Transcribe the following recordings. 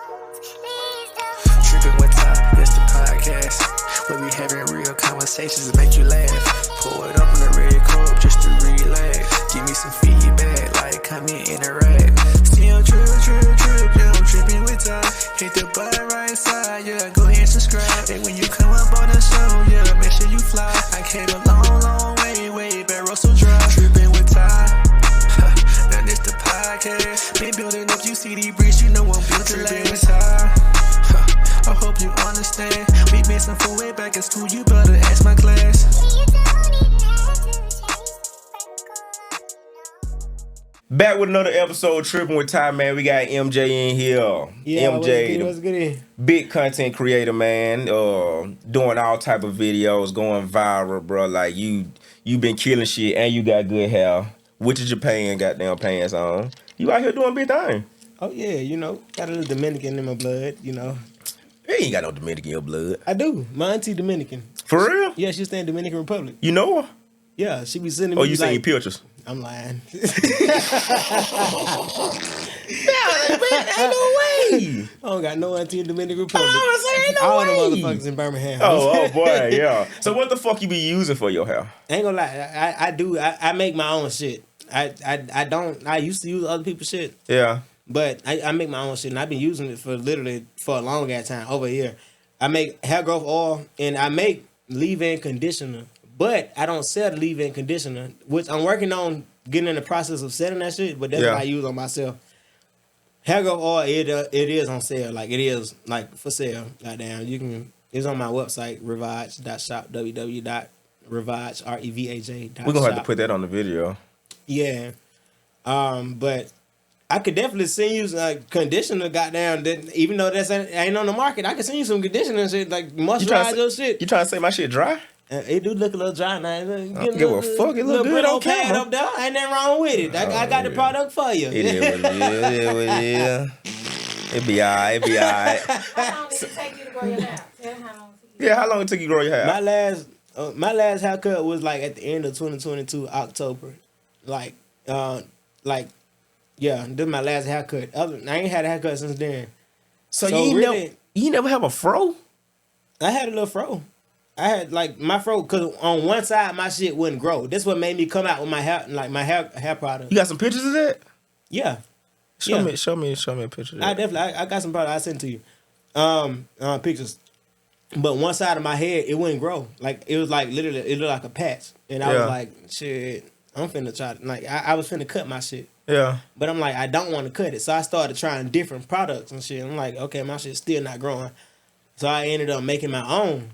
Tripping with Ty, that's the podcast. Where we having real conversations that make you laugh. Pour it up in a red cup just to relax. Give me some feedback, like, comment, interact. See I'm trip, yeah, I'm tripping with Ty. Hit the button right side, yeah, go ahead and subscribe. And when you come up on the show, yeah, make sure you fly. I came a long way, barrel so dry. Tripping with Ty. Now this the podcast. Been building up UCD bricks, you know I'm built to last. I hope you understand. We been some full way back in school, you better ask my class. Back with another episode, Tripping with Ty, man. We got MJ in here. Yeah, MJ, what's good? big content creator, man. Doing all type of videos, going viral, bro. Like you been killing shit, and you got good hair. Which is Japan, goddamn pants on. You out here doing big thing. Oh yeah, got a little Dominican in my blood, You ain't got no Dominican in your blood. I do. My auntie Dominican. For real? Yeah, she stay in Dominican Republic. You know her? Yeah, she be sending me. Oh, you seen pictures? I'm lying. Ain't no way. I don't got no auntie in Dominican Republic. Ain't no All way. the motherfuckers in Birmingham. Oh boy, yeah. So what the fuck you be using for your hair? I ain't gonna lie. I do. I make my own shit. I don't. I used to use other people's shit. Yeah. But I make my own shit, and I've been using it for a long ass time, over a year. I make hair growth oil, and I make leave-in conditioner, but I don't sell the leave-in conditioner, which I'm working on getting in the process of selling that shit, but that's what I use on myself. Hair growth oil, it is on sale, like it is like for sale. Goddamn, it's on my website, revage.shop, www.revage, REVAJ.shop. We're gonna have to put that on the video. Yeah. But I could definitely send you conditioner, goddamn. That even though that's ain't on the market, I can send you some conditioner and shit, like moisturize your shit. You trying to say my shit dry? It do look a little dry now. I don't give a fuck. It look good on camera. Up there. Ain't nothing wrong with it. I got the product for you. It is what it is. It be alright. How long did it take you to grow your hair? Tell me how long it took you. Yeah, how long it took you to grow your hair? My last haircut was like at the end of 2022, October. Yeah, this is my last haircut. I ain't had a haircut since then. So you never have a fro? I had a little fro. I had my fro, because on one side my shit wouldn't grow. That's what made me come out with my hair, like my hair product. You got some pictures of that? Yeah. Show me a picture of that. I got some product I sent to you. Pictures. But one side of my head, it wouldn't grow. Like it was like literally, it looked like a patch. And I was like, shit, I'm finna try to, I was finna cut my shit. Yeah. But I'm like, I don't want to cut it. So I started trying different products and shit. I'm like, okay, my shit's still not growing. So I ended up making my own.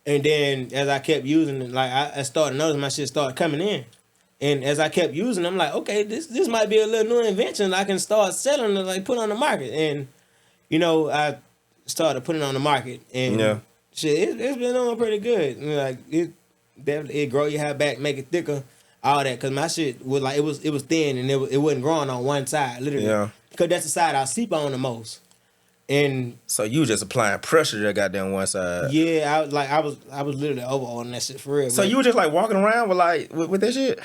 And then as I kept using it, I started noticing my shit started coming in. And as I kept using it, I'm like, okay, this might be a little new invention. I can start selling it, put on the market. And, I started putting it on the market. And shit, it's been doing pretty good. It grow your hair back, make it thicker. All that, cause my shit was it was thin and it wasn't growing on one side, literally. Yeah. Cause that's the side I sleep on the most. And so you just applying pressure to that goddamn one side. Yeah, I was literally overhauling that shit for real. So you were just walking around with that shit?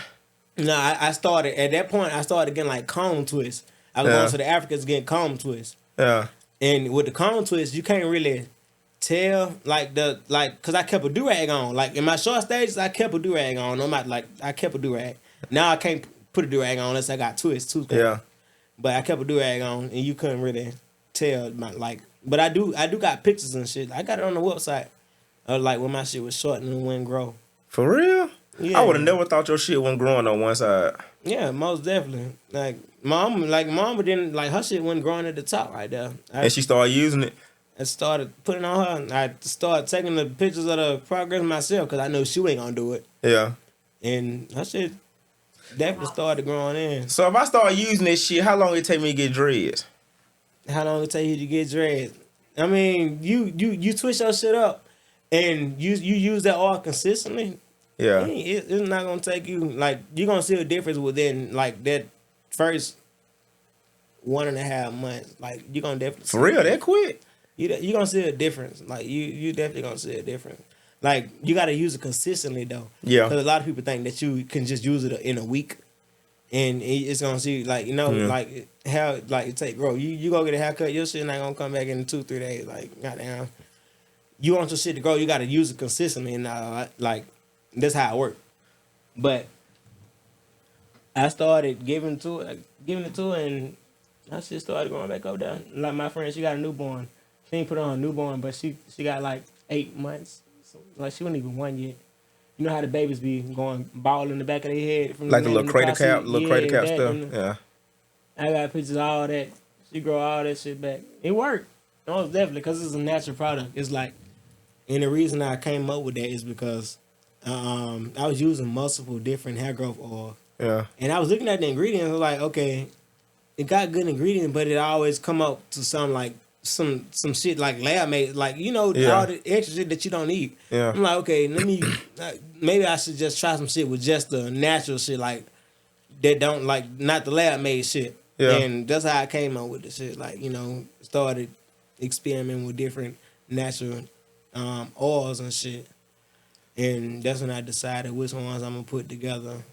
No, I started at that point. I started getting comb twists. I was going to the Africans getting comb twists. Yeah. And with the comb twists, you can't really tell cause I kept a do-rag on. In my short stages, I kept a do-rag on. I kept a do-rag. Now I can't put a do-rag on unless I got twists too. Yeah. But I kept a do-rag on and you couldn't really tell but I do got pictures and shit. I got it on the website. When my shit was short and it wouldn't grow. For real? Yeah. I would have never thought your shit wasn't growing on one side. Yeah, most definitely. Mama didn't her shit wasn't growing at the top right there. And she started using it. I started putting on her. I started taking the pictures of the progress myself because I know she ain't gonna do it. Yeah. And her shit definitely started growing in. So if I start using this shit, how long it take me to get dreads? How long it take you to get dreads? I mean, you twist your shit up and you use that oil consistently. Yeah. It's not gonna take you you're gonna see a difference within that first 1.5 months. You're gonna definitely for real that quick. You're gonna see a difference. You definitely gonna see a difference. You gotta use it consistently though. Yeah. Because a lot of people think that you can just use it in a week. and it's gonna see like like how like it take growth. You go get a haircut, your shit not gonna come back in 2-3 days. Like goddamn, you want your shit to grow, you got to use it consistently, and like that's how it works. But I started giving it to her, and that shit started going back up down. Like my friend, she got a newborn. She ain't put on a newborn, but she got like 8 months. So, like she wasn't even 1 yet. You know how the babies be going ball in the back of their head from Like the little crater cap, that, stuff. Yeah. I got pictures of all that. She grow all that shit back. It worked. Most definitely, because it's a natural product. It's like, and the reason I came up with that is because I was using multiple different hair growth oils. Yeah. And I was looking at the ingredients, I was like, okay, it got good ingredients, but it always come up to some like some shit like lab made, like all the extra shit that you don't need. Yeah. I'm like, okay, let me maybe I should just try some shit with just the natural shit, like that don't like not the lab made shit. Yeah. And that's how I came up with the shit. Like started experimenting with different natural oils and shit, and that's when I decided which ones I'm gonna put together.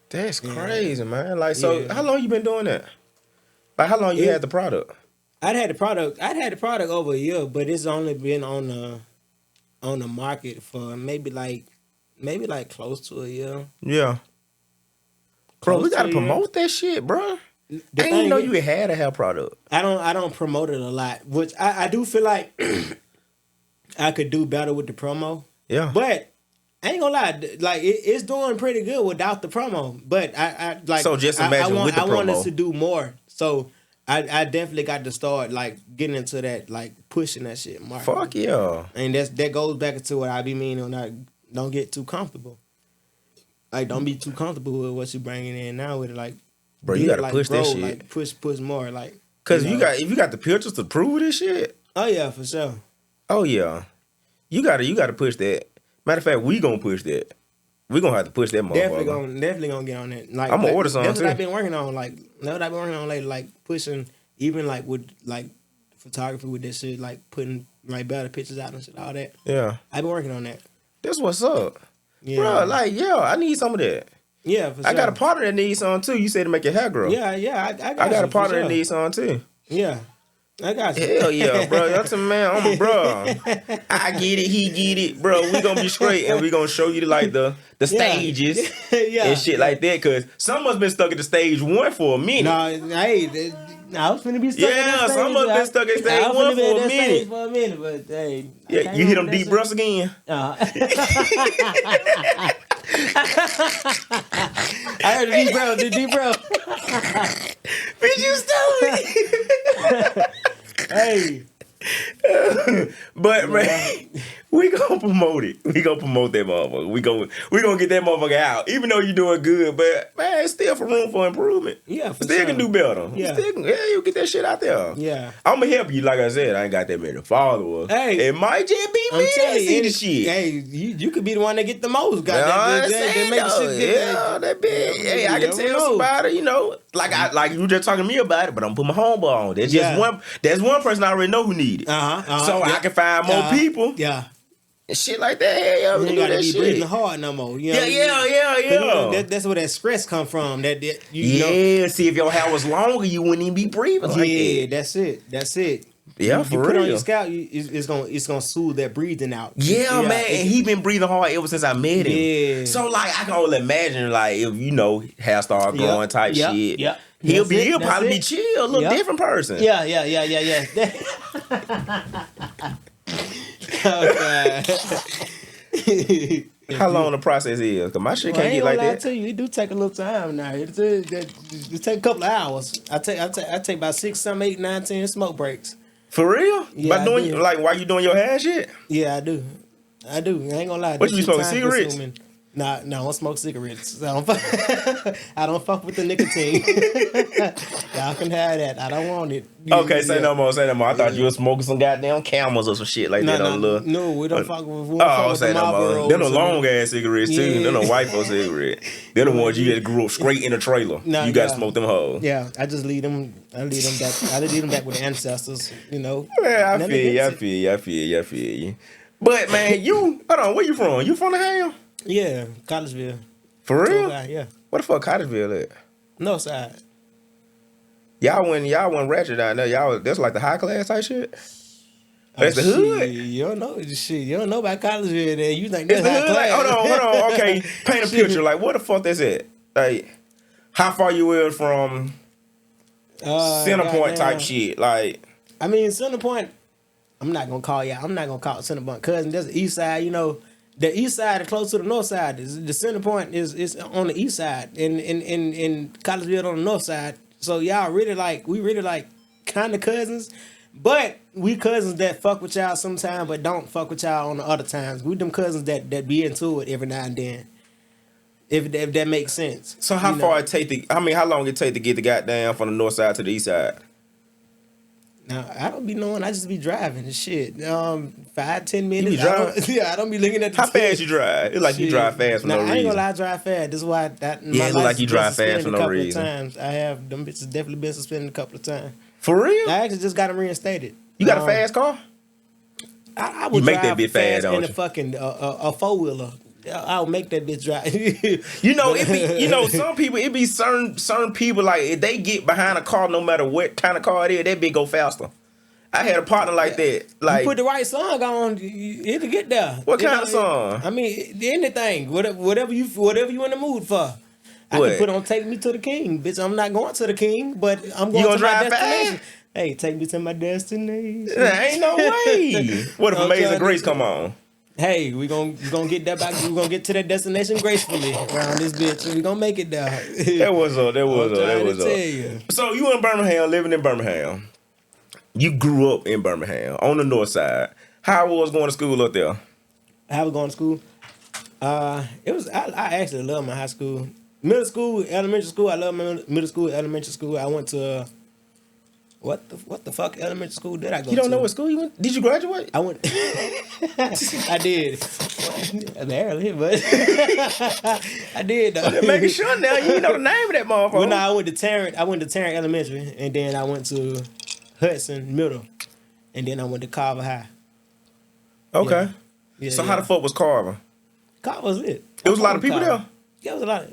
That's crazy, man. Like, so how long you been doing that? Like, how long you had the product? I'd had the product over a year, but it's only been on the market for maybe like close to a year. Yeah. Bro, we gotta promote that shit, bro. I didn't even know you had a hair product. I don't promote it a lot, which I do feel like I could do better with the promo. Yeah. But I ain't gonna lie, like it's doing pretty good without the promo. But I like. So just imagine with the promo. I wanted to do more, so I definitely got to start like getting into that, like pushing that shit. Marketing. Fuck yeah. And that goes back into what I be meaning on that. Don't get too comfortable. Like don't be too comfortable with what you bringing in now with it. Like, bro, you gotta push that shit. Like push more. Like, cause if you got the pictures to prove this shit. Oh yeah, for sure. Oh yeah, you gotta push that. Matter of fact, we gonna push that. We gonna have to push that motherfucker. Definitely gonna get on that. Like I'm gonna order something that's too. What I've been working on. Like that's what I've been working on lately. Like pushing, even like with like photography with this shit. Like putting like better pictures out and shit. All that. Yeah, I've been working on that. That's what's up. Yeah. Bro, like I need some of that. Yeah, for sure. I got a partner that needs some too. You said to make your hair grow. Yeah, I got a partner that needs some too. Yeah. I got you. Hell yeah, bro. That's a man. I'm a bro. I get it. He get it, bro. We gonna be straight, and we gonna show you like the stages and shit like that. Cause some of us been stuck at the stage 1 for a minute. No, hey, I was finna be stuck. Yeah, some of us been stuck at stage 1 for a minute. But hey, Yeah, you hit them deep breaths again. I heard the deep breath. Bitch, you stupid. Hey. But man, we gonna promote it. We gonna promote that motherfucker. We gonna get that motherfucker out. Even though you doing good, but man, it's still for room for improvement. Yeah, for still sure. can do better. Yeah, You get that shit out there. Yeah, I'm gonna help you. Like I said, I ain't got that many followers. Hey, it might just be me that see the shit. Hey, you could be the one that get the most. That big. Yeah, hey, I can tell somebody. Like you just talking to me about it, but I'm putting my homeboy on. There's just one. There's one person I already know who need it. So I can find more people. Yeah. And shit like that. Hell yeah, we can do that shit. Breathing hard no more. You know Yeah. That's where that stress come from. See, if your hair was longer, you wouldn't even be breathing like that. That's it. Yeah, you for put real. on your scalp, it's gonna soothe that breathing out. Yeah, man. And he been breathing hard ever since I met him. Yeah. So like I can only imagine like if hair start growing type shit. Yeah. He'll probably be chill, a little different person. Yeah. Okay. How long the process is? Cause my shit can't get like that. I tell you, it do take a little time now. It take a couple of hours. I take about 6, 7, 8, 9, 10 smoke breaks. For real? Yeah, By doing while you doing your hair shit? Yeah, I do. I ain't gonna lie. What you smoking, cigarettes? Nah, I don't smoke cigarettes. I don't fuck with the nicotine. Y'all can have that. I don't want it. Okay, say no more. I thought you were smoking some goddamn Camels or some shit like that. No, we don't fuck with. Say no more. They're the long ass cigarettes too. They're the white folks cigarettes. They're the ones you that grew up straight in a trailer. You gotta smoke them hoes. Yeah, I just lead them. I lead them back. I lead them back with the ancestors. Man, I feel you. But man, hold on. Where you from? You from the Ham? Yeah, Collegeville. For real? Yeah. What the fuck Cottesville at? North side. Y'all went ratchet down there. That's like the high class type shit. That's the hood. Shit, you don't know shit. You don't know about Collegeville. Then you think It's that's the high hood. Like, class. hold on. Okay, paint a picture. Like, what the fuck that's at? Like, how far you is from Centerpoint type goddamn. shit? Like, I mean, Centerpoint. I'm not gonna call Centerpoint cousin. That's the east side. You know, the east side is close to the north side. The Centerpoint is on the east side, and Collegeville on the north side. So y'all we really like kind of cousins. But we cousins that fuck with y'all sometime, but don't fuck with y'all on the other times. We them cousins that be into it every now and then. If that makes sense. so how far it take how long it take to get the goddamn from the north side to the east side? Now I don't be knowing. I just be driving and shit. 5-10 minutes. You be driving? I don't be looking at the How fast you drive? It's like you shit. drive fast for Nah, no I ain't reason. gonna lie, I drive fast. This is why Yeah, it look like you drive fast for no couple reason. Of times. I have them bitches definitely been suspended a couple of times. For real? I actually just got them reinstated. You got a fast car? I would You make drive that bitch fast, don't in a you? fucking a 4-wheeler. I'll make that bitch drive. You know, some people, it be certain people, like, if they get behind a car, no matter what kind of car it is, that bitch go faster. I had a partner like that. Like, you put the right song on, it'll get there. What kind of song? I mean, anything, whatever you in the mood for. I What? can put on "Take Me to the King," bitch. I'm not going to the King, but I'm going gonna to my drive destination. fast? Hey, take me to my destination. ain't no way. What if I'm Amazing trying to- Grace come on? Hey, we gonna get that back. We gonna get to that destination gracefully around this bitch. We gonna make it there. That was up. I'm trying to tell you. So you in Birmingham, living in Birmingham. You grew up in Birmingham on the north side. How was going to school up there? I was going to school. It was. I actually love my high school, middle school, elementary school. I love my middle school, elementary school. I went to what the fuck elementary school did I go to? You don't know what school you went? Did you graduate? I went. I did. Barely, but I did though. I'm making sure now you know the name of that motherfucker. Well, no, I went to Tarrant Elementary, and then I went to Hudson Middle, and then I went to Carver High. Okay. Yeah, So how the fuck was Carver? Carver was it? There was a lot of people Carver. there. Yeah, it was a lot.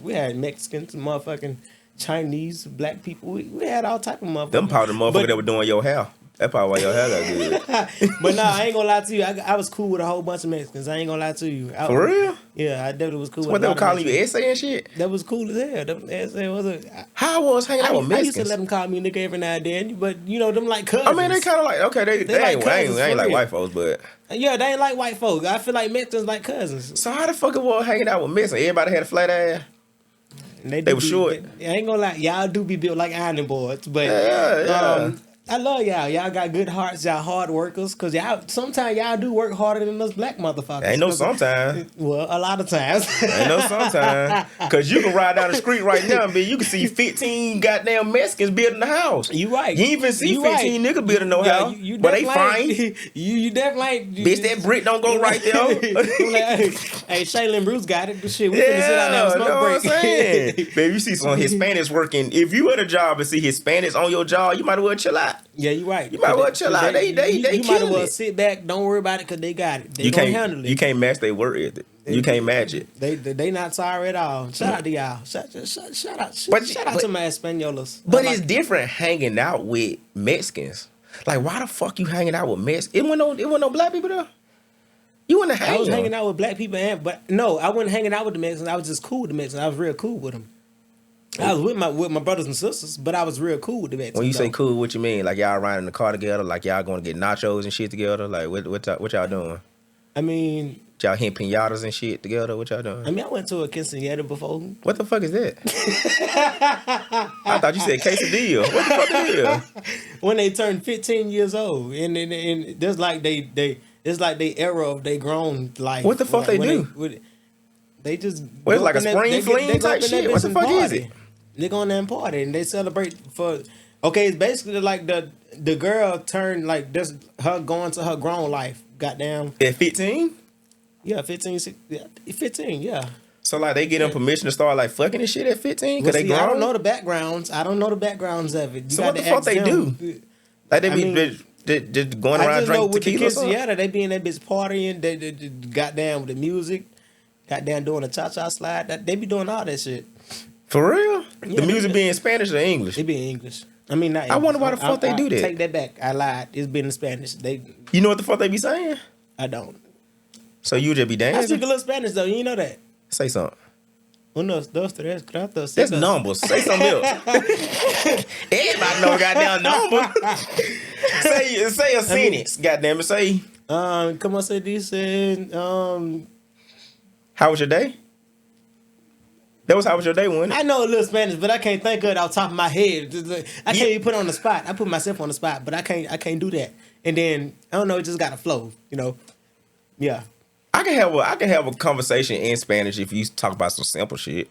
We had Mexicans, motherfucking Chinese, black people. We had all type of motherfuckers. Them probably the motherfuckers But- that were doing your hair. That's probably why your hair got good. But no, I ain't gonna lie to you. I was cool with a whole bunch of Mexicans. I ain't gonna lie to you. For real? Yeah, I definitely was cool. What with they a were lot of calling you Mexicans. essay and shit? That was cool as hell. That was How I was hanging out with I used to Mexicans? let them call me nigga every now and then, but you know them like cousins. I mean, they kind of like, okay, they like ain't cousins for like real. white folks, but. Yeah, they ain't like white folks. I feel like Mexicans like cousins. So how the fuck it was hanging out with Mexicans? Everybody had a flat ass? And They do were be- short. I ain't gonna lie, y'all do be built like ironing boards, but Yeah. I love y'all. Y'all got good hearts. Y'all hard workers, cause y'all sometimes y'all do work harder than us black motherfuckers. Ain't no 'Cause- sometimes. Well, a lot of times. Ain't no sometimes. Because you can ride down the street right now and you can see 15 goddamn Mexicans building the house. You right. You ain't even see You 15 right. niggas building no Yeah, house. you But they definitely fine. ain't- You definitely ain't. Bitch, that brick don't go right there. Hey, Shaylin Bruce got it. But shit, we finna sit out there Yeah, and smoke know what break. I'm saying? Baby, you see some Hispanics working. If you at a job and see Hispanics on your job, you might as well chill out. Yeah, you right. You might as well chill out. They You might as killing well it. sit back. Don't worry about it because they got it. They You gonna can't handle it. you can't match their work ethic. You can't match it. They not sorry at all. Shout out to y'all. Shout out. But- Shout out but- to my Espanolas. But I it's like- different hanging out with Mexicans. Like, why the fuck you hanging out with Mexicans? It wasn't no black people there. You in the I was hanging out with black people, but no, I wasn't hanging out with the Mexicans. I was just cool with the Mexicans. I was real cool with them. I was with my brothers and sisters, but I was real cool with the Mexicans. When you say though. cool, what you mean? Like y'all riding in the car together? Like y'all going to get nachos and shit together? Like what y'all doing? I mean, Y'all hitting pinatas and shit together? What y'all doing? I went to a quinceañera before. What the fuck is that? I thought you said quesadilla. What the fuck is that? When they turned 15 years old, and there's like it's like they era of they grown life. What the fuck they do? They just Well, it's go like up a in that- spring they fling go type up in that shit? bitch What the and fuck is party. it? They go in there and party and they celebrate for. Okay, it's basically like the girl turned like this her going to her grown life. Goddamn. At 15? Yeah, 15, yeah. So like they get them permission to start like fucking and shit at 15? Cause Well, they see, I don't grown? know the backgrounds. I don't know the backgrounds of it. You So got what the to fuck ask they them. do? Like they I be mean, just going I around just know drinking with the tequila or something? quinceañera, they be in that bitch partying. They got down with the music, got down doing a cha-cha slide. They be doing all that shit. For real? Yeah, The music be in Spanish or English? It be in English. I mean, not I wonder English. why the fuck they do that. Take that back. I lied. It's been in Spanish. You know what the fuck they be saying? I don't. So you just be I dancing? speak a little Spanish though. You know that. Say something. Unos, dos, tres, cuatro, That's cinco. numbers. Say something else. Everybody know goddamn numbers. say a sentence. Goddamn it. Say, ¿Cómo se dice? how was your day? That was how was your day, wasn't it? I know a little Spanish, but I can't think of it off the top of my head. I can't even put it on the spot. I put myself on the spot, but I can't do that. And then I don't know, it just gotta flow, you know. Yeah. I can have a conversation in Spanish if you talk about some simple shit.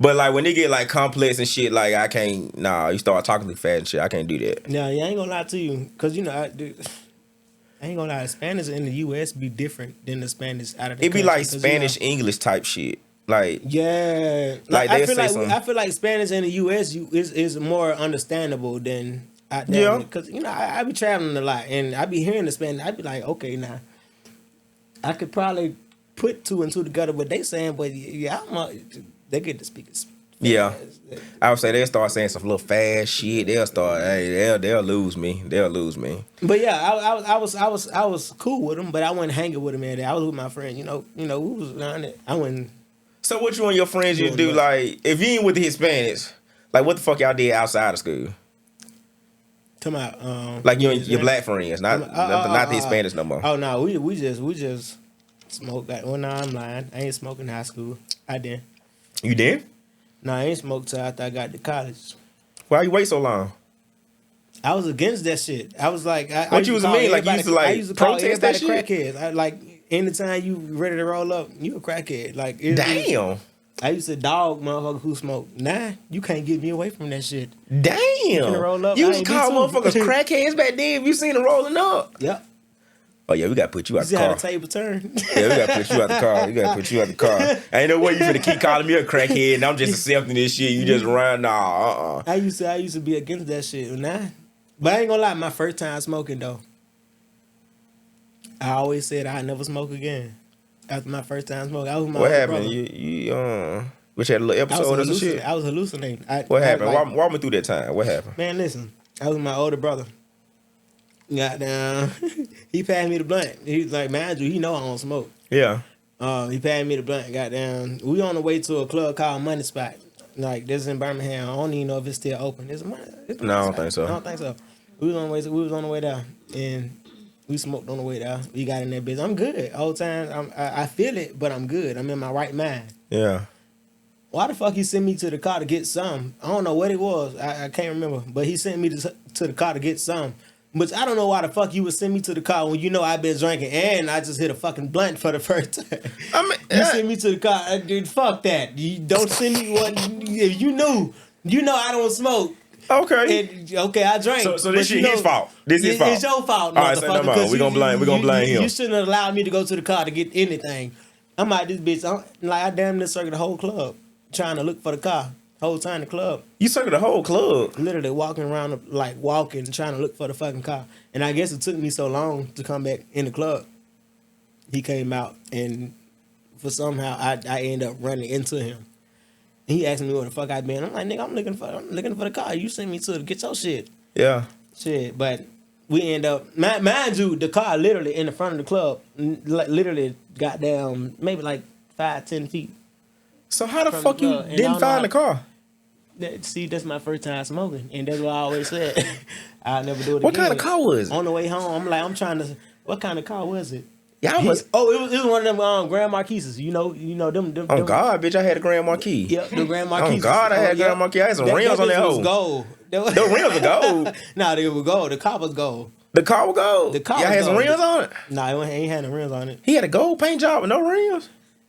But like when they get like complex and shit, like I can't. Nah, you start talking too fast and shit. I can't do that. Yeah, I ain't gonna lie to you, cause you know I ain't gonna lie. Spanish in the U.S. be different than the Spanish out of the It be country, like 'cause, Spanish You know, English type shit. Like yeah, Like, I they'll feel say like something. I feel like Spanish in the U.S. is more understandable than out there. Yeah. Because you know I be traveling a lot and I be hearing the Spanish. I be like, okay, now I could probably put two and two together what they saying, but yeah, I don't know. They get to speak. yeah, I would say they'll start saying some little fast shit. They'll start. Hey, they'll lose me. They'll lose me. But yeah, I was cool with them, but I wasn't hanging with them every day. I was with my friend. You know, we was around it. I wouldn't. So what you and your friends you Doing do? what? Like if you ain't with the Hispanics, like what the fuck y'all did outside of school? Come out. Like you and your black friends, not the Hispanics no more. Oh no, we just smoke. Well, no, I'm lying. I ain't smoking in high school. I didn't. You did? No, I ain't smoked till after I got to college. Why you wait so long? I was against that shit. I was like, I What used you was to call mean? Like, you used to, like, I used to call protest that everybody shit? crackheads. I like anytime you ready to roll up, you a crackhead. Like Damn. I used to dog motherfuckers who smoke. Nah, you can't get me away from that shit. Damn. finna roll up. You I was ain't call me too. motherfuckers crackheads back then if you seen them rolling up. Yep. Oh yeah, we gotta put you You out see the how car. the table turn? Yeah, we gotta put you out the car. We gotta put you out the car. Ain't no way you finna keep calling me a crackhead and I'm just accepting this shit. You just run. Nah, I used to be against that shit. Nah. But I ain't gonna lie, my first time smoking though, I always said I'd never smoke again. After my first time smoking, I was with my What older happened? brother. You which had a little I episode or some shit? I was hallucinating. What I happened? was like, Walk me through that time. What happened? man, listen. I was with my older brother. Goddamn. He passed me the blunt. He was like, man, he know I don't smoke. Yeah. He passed me the blunt. Goddamn. We on the way to a club called Money Spot. Like, this is in Birmingham. I don't even know if it's still open. It's a money No, I don't spot. think so. I don't think so. We was on the way there. And we smoked on the way there. We got in that bitch. I'm good. Whole time, I feel it, but I'm good. I'm in my right mind. Yeah. Why the fuck he sent me to the car to get some? I don't know what it was. I can't remember. But he sent me to the car to get some. But I don't know why the fuck you would send me to the car when you know I've been drinking and I just hit a fucking blunt for the first time. I mean, You send me to the car. Dude, fuck that. You don't send me one. If you know I don't smoke. okay. And, okay, I drank. So but this shit you know, his fault. This his fault. It's your fault, All right, say no motherfucker. more. 'cause We gonna blame him. You shouldn't have allowed me to go to the car to get anything. I'm out this bitch. I damn near circled the whole club trying to look for the car. Whole time the club. You circled the whole club. Literally walking around, like walking, trying to look for the fucking car. And I guess it took me so long to come back in the club. He came out, and for somehow I ended up running into him. And he asked me where the fuck I been. I'm like, nigga, I'm looking for the car. You sent me to get your shit. Yeah. Shit, but we end up, mind you, the car literally in the front of the club, literally got down maybe like 5-10 feet. So how the From fuck the you club. And I didn't don't know find the car? See, that's my first time smoking, and that's what I always said. I'll never do it What again. kind of car was it? On the way home, I'm trying to. What kind of car was it? Y'all was. It was one of them Grand Marquises. You know them. Oh them, God, bitch! I had a Grand Marquis. Yep, the Grand Marquises. Oh God, I had a Grand Marquis. I had some rims on that bitch was hoe. gold. The rims are gold. Nah, they were gold. The car was gold. The car was gold. The car Y'all was had some gold. rims on it. Nah, it ain't had no rims on it. He had a gold paint job with no rims.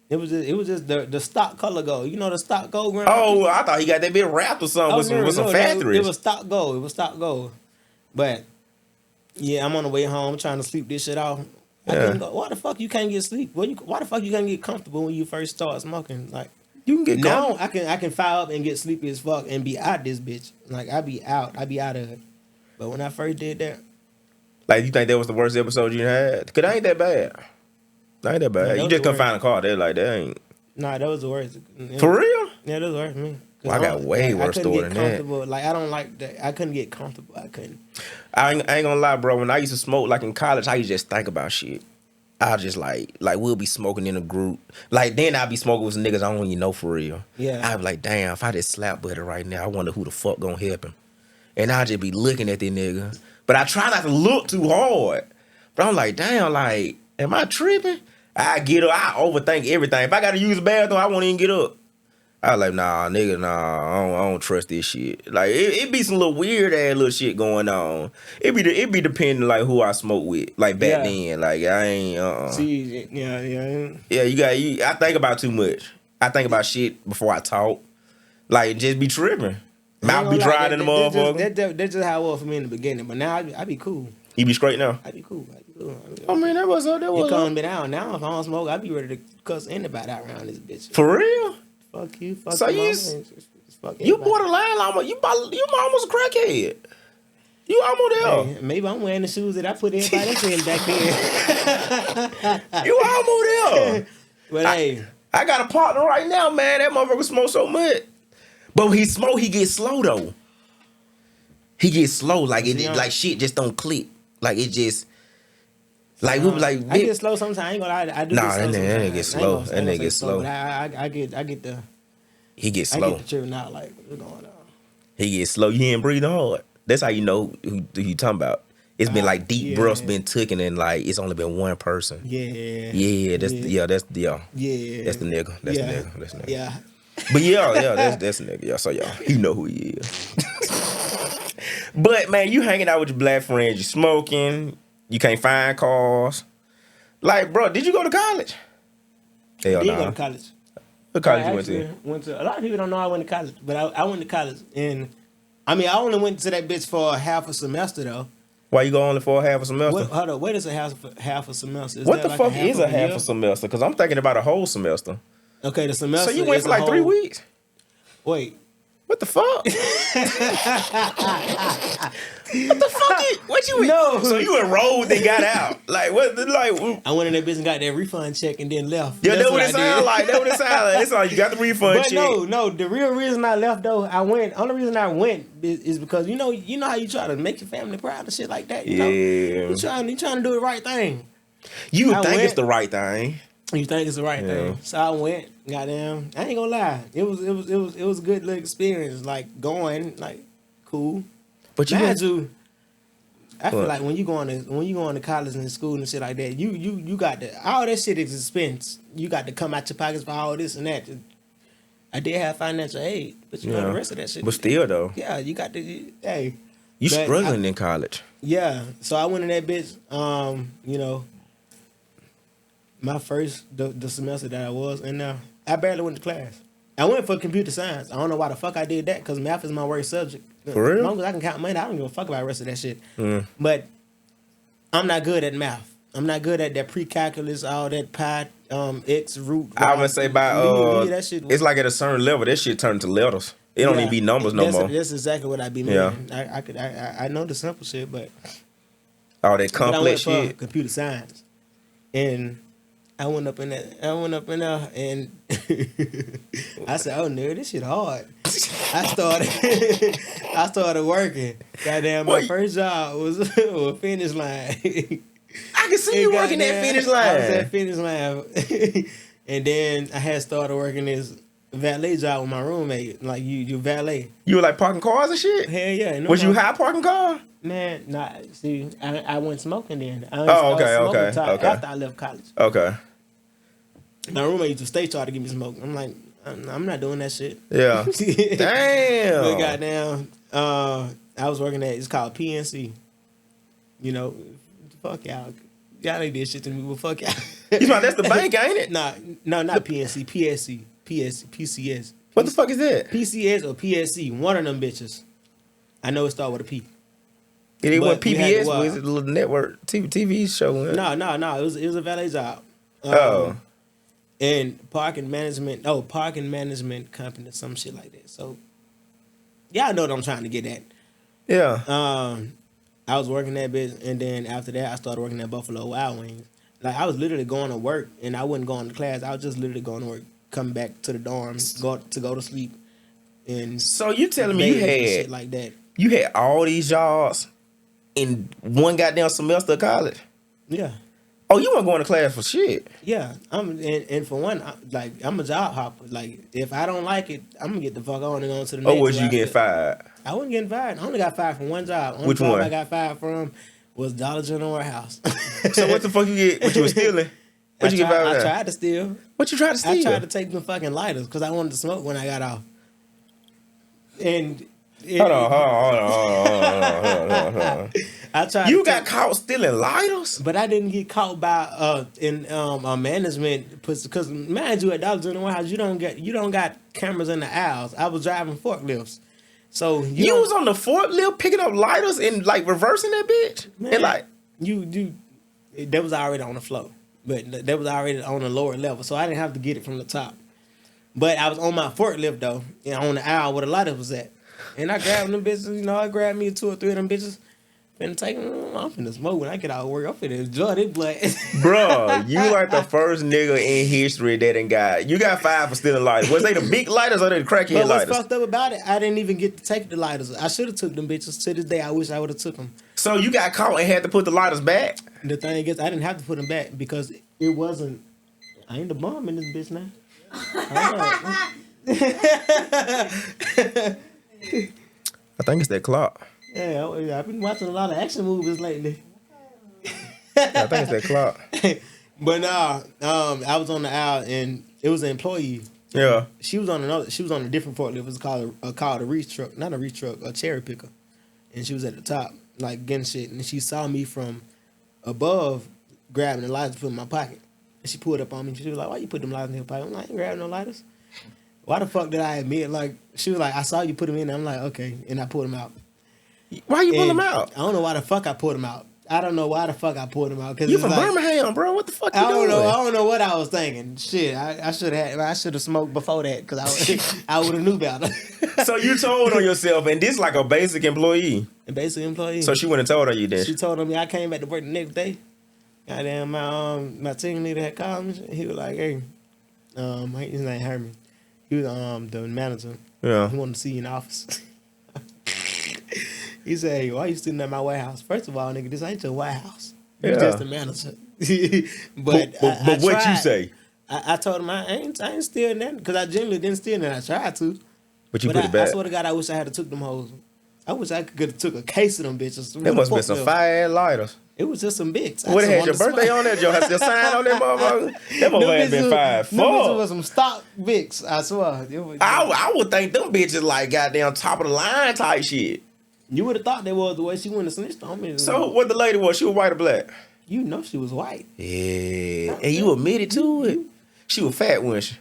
It was just the stock color gold. You know the stock gold Grand Oh, Marquis? I thought he got that bit wrapped or something with some no, factories. It was stock gold. It was stock gold. But yeah, I'm on the way home trying to sleep this shit off. I Yeah. couldn't go, why the fuck you can't get sleep? Why the fuck you can't get comfortable when you first start smoking? Like You can get now, comfortable. I can fire up and get sleepy as fuck and be out this bitch. Like I be out of it. But when I first did that, Like you think that was the worst episode you had? Cause that ain't that bad. That ain't that bad. that You was just the couldn't find a car. They're like that ain't nah, that was the worst. for real. Yeah, that was the worst for me. Well, I got way worse story than that. Comfortable. Like, I don't like that. I couldn't get comfortable. I couldn't. I ain't gonna lie, bro. When I used to smoke, like in college, I used to just think about shit. I just like we'll be smoking in a group. Like then I'll be smoking with some niggas I don't even know for real. Yeah. I'd be like, damn, if I just slap Buddy right now, I wonder who the fuck gonna help him. And I'll just be looking at this nigga. But I try not to look too hard. But I'm like, damn, like, am I tripping? I get up, I overthink everything. If I gotta use the bathroom, I won't even get up. I was like, nah, nigga, nah, I don't trust this shit. Like, it be some little weird ass little shit going on. It be depending like who I smoke with. Like back then, like I ain't. See, yeah. Yeah, I think about too much. I think about shit before I talk. Like, just be tripping. Mouth be dry in the motherfucker. That's just how it was for me in the beginning. But now I be cool. You be straight now? I be cool. I mean, that was You calling me down. Now if I don't smoke, I be ready to cuss anybody out around this bitch. For real? Fuck you. Fuck So your you, mama, fuck you everybody. borderline, you almost a crackhead. You almost there. Hey, maybe I'm wearing the shoes that I put everybody else in back then. You almost there. But hey, I got a partner right now, man. That motherfucker smoke so much. But when he smoke, he gets slow though. He gets slow, like like shit just don't click. Like it just like we be like I get slow sometimes. I ain't gonna lie. I do. Nah, get slow that nigga get slow. That nigga get slow. But I get the. He gets I slow. get the tripping out like what's going on. He gets slow. You ain't breathing hard. That's how you know who you talking about. It's been like deep breaths been taken and like it's only been one person. Yeah. That's the nigga. That's the nigga. That's the nigga. Yeah. But that's the nigga. Yeah, so y'all, you know who he is. But man, you hanging out with your black friends, you smoking, you can't find cars. Like, bro, did you go to college? Hell I did nah. go to college. What college I you went to? actually went to. A lot of people don't know I went to college, but I went to college, and I mean I only went to that bitch for half a semester though. Why you go only for half a semester? Hold up, what is a half a semester? Is What that the like fuck is a half year? a semester? Because I'm thinking about a whole semester. Okay, the semester. So you went is for like a 3 whole- weeks? Wait, What the fuck? What the fuck? What you? No. So you enrolled and got out? Like what? Like I went in that bitch and got that refund check and then left. yeah, that's what I it sound did. like. That's what it sound like. It's like you got the refund But check. no. The real reason I left though, only reason I went is because you know how you try to make your family proud and shit like that. You know, you trying to do the right thing. You I think it's went- the right thing? You think it's the right Yeah. thing. So I went, goddamn. I ain't gonna lie. It was a good little experience. Like going, like cool. But you Mind went, you, I feel What? like when you going to college and school and shit like that, you got to all that shit is expense. You got to come out your pockets for all this and that. I did have financial aid, but you know the rest of that shit. but still though, Yeah, you got to. Hey, you but struggling in college. yeah. So I went in that bitch. You know, my first the semester that I was in there, I barely went to class. I went for computer science. I don't know why the fuck I did that because math is my worst subject. For real? As long as I can count money, I don't give a fuck about the rest of that shit. Mm. But I'm not good at math. I'm not good at that pre-calculus, all that pi, x, root. I would say by that shit. it's like at a certain level, that shit turned to letters. It don't even be numbers no more. That's exactly what I be meaning. I know the simple shit, but All that but I went complex for shit. computer science, and I went up in there. And I said, "Oh no, this shit hard." I started working. Goddamn, my Wait. first job was a finish line. I can see you working that finish I was line. at finish line, and then I had started working this valet job with my roommate. Like you valet. You were like parking cars and shit. Hell yeah. No Was you more. high parking car? Man, nah. See, I went smoking then. I Oh, was okay, smoking okay, okay. After I left college, Okay. my roommate used to stay trying to give me smoke. I'm like, I'm not doing that shit. Yeah. But Damn. goddamn, I was working at, it's called PNC. You know, fuck y'all. Y'all ain't did shit to me, but fuck y'all. You know that's the bank, ain't it? No, not PNC. PCS. What the fuck is that? PCS or PSC. One of them bitches. I know it started with a P. It But wasn't we had PBS, to, was it a little network TV show? Huh? No. It was a valet job. Oh. And parking management company, some shit like that. So, y'all know what I'm trying to get at. Yeah. I was working that bitch, and then after that, I started working at Buffalo Wild Wings. Like, I was literally going to work, and I wasn't going to class. I was just literally going to work, coming back to the dorm, go to sleep, and So you telling me days and shit like that. you had all these jobs in one goddamn semester of college? Yeah. Oh, you weren't going to class for shit. Yeah, and for one, I'm a job hopper. Like, if I don't like it, I'm gonna get the fuck on and go to the next. Or was you getting fired? I wasn't getting fired. I only got fired from one job. Only Which job one? I got fired from was Dollar General Warehouse. So what the fuck you get? What you was stealing? What you get fired I at? tried to steal. What you tried to steal? I tried to take them fucking lighters because I wanted to smoke when I got off. And Hold on. I tried. You got caught stealing lighters? But I didn't get caught by a management because mind you, at Dollar General Warehouse you don't got cameras in the aisles. I was driving forklifts, so You was on the forklift picking up lighters and like reversing that bitch? man, And like that was already on the floor, but that was already on the lower level, so I didn't have to get it from the top. But I was on my forklift though, and on the aisle where the lighters was at, and I grabbed them bitches. I grabbed me 2 or 3 of them bitches. Finna take them. I'm finna smoke when I get out of work. I'm finna enjoy this blood. Bruh, you like the first nigga in history that ain't got. You got fired for stealing lighters. Was they the big lighters or they the crackhead But what's lighters? fucked up about it, I didn't even get to take the lighters. I should have took them bitches. To this day, I wish I would have took them. So you got caught and had to put the lighters back? The thing is, I didn't have to put them back because it wasn't. I ain't the bomb in this bitch now. I think it's that clock. Yeah, I've been watching a lot of action movies lately. I think it's that clock. But nah, I was on the aisle and it was an employee. Yeah. She was on a different forklift. It was called a reach truck, not a reach truck, a cherry picker. And she was at the top, like getting shit. And she saw me from above, grabbing the lighters, put in my pocket. And she pulled up on me. She was like, "Why you put them lighters in your pocket?" I'm like, "I ain't grabbing no lighters." Why the fuck did I admit? Like, she was like, "I saw you put them in." I'm like, "Okay," and I pulled them out. Why you pull And them out? I don't know why the fuck I pulled them out. I don't know why the fuck I pulled them out. Cause You it's from like, Birmingham, bro? What the fuck you I don't doing? know. I don't know what I was thinking. Shit, I should have smoked before that because I would have knew better. So you told on yourself, and this like a basic employee. A basic employee. So she wouldn't have told her you then. She told me I came back to work the next day. Goddamn, my team leader had called me. He was like, "Hey, his name Herman. He was the manager. Yeah. He wanted to see you in the office." He said, "Hey, why you sitting at my warehouse? First of all, nigga, this ain't your warehouse. You're Yeah. just a manager." but what you tried. say? I told him I ain't stealing that because I genuinely didn't steal that. I tried to. But you But put it back. I swear to God, I wish I had took them hoes. I wish I could have took a case of them bitches. There must have been some fire lighters. It was just some bits. What had your birthday on that? Your sign on that motherfucker? That motherfucker had been fired. Them bitches was Fuck. some stock Vicks. I swear. I would think them bitches like goddamn top of the line type shit. You would have thought they was the way she wouldn't have snitched on me. So what the lady was? She was white or black? You know she was white. Yeah. And you admitted to it. She was fat, wasn't she?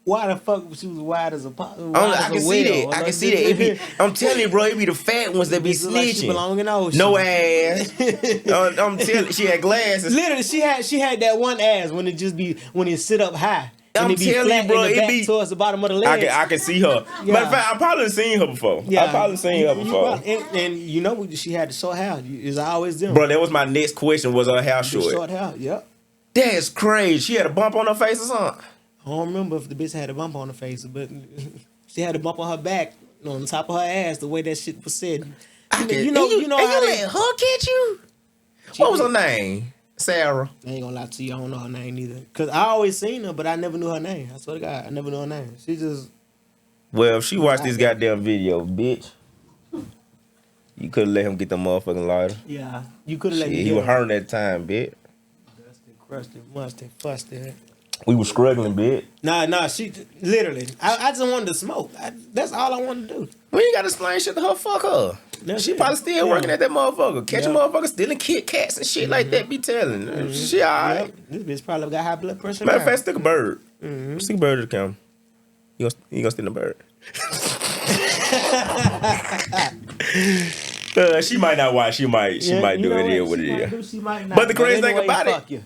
Why the fuck she was white as a pot? I can see that. I can see that. I'm telling you, bro, it be the fat ones that be Bitches like she snitching. belong in the ocean. No ass. I'm telling you, she had glasses. Literally, she had that one ass when it sit up high. I'm And it be telling you, flat bro, in the it back be- towards the bottom of the leg. I can see her. Yeah. Matter of fact, I probably seen her before. I probably seen her before. And you know she had the short hair. It's always them. Bro, that was my next question. Was her hair The short? short hair. Yep. That's crazy. She had a bump on her face or something. I don't remember if the bitch had a bump on her face, but she had a bump on her back, on the top of her ass. The way that shit was said. You know how they. let her catch you? What was her name? Sarah. I ain't gonna lie to you. I don't know her name either. Cause I always seen her, but I never knew her name. I swear to God, I never knew her name. She just. Well, if she watched this goddamn video, bitch, you could have let him get the motherfucking lighter. Yeah. You could have let Shit, me. he get was her. hurting that time, bitch. Dusty, crusty, musty, fusty. We was struggling, bitch. Nah. She literally. I just wanted to smoke. That's all I wanted to do. We ain't gotta explain shit to her. Fuck her. That's She it. probably still Yeah. working at that motherfucker. Catching Yeah. motherfuckers stealing Kit Kats and shit like that. Be telling. She alright. Yep. This bitch probably got high blood pressure. Matter of now. fact, stick a bird. Stick a bird to the camera. You gonna steal a bird? She might not watch. She might do it. Is what it is. She might not. But the crazy thing anyway, about it- fuck you.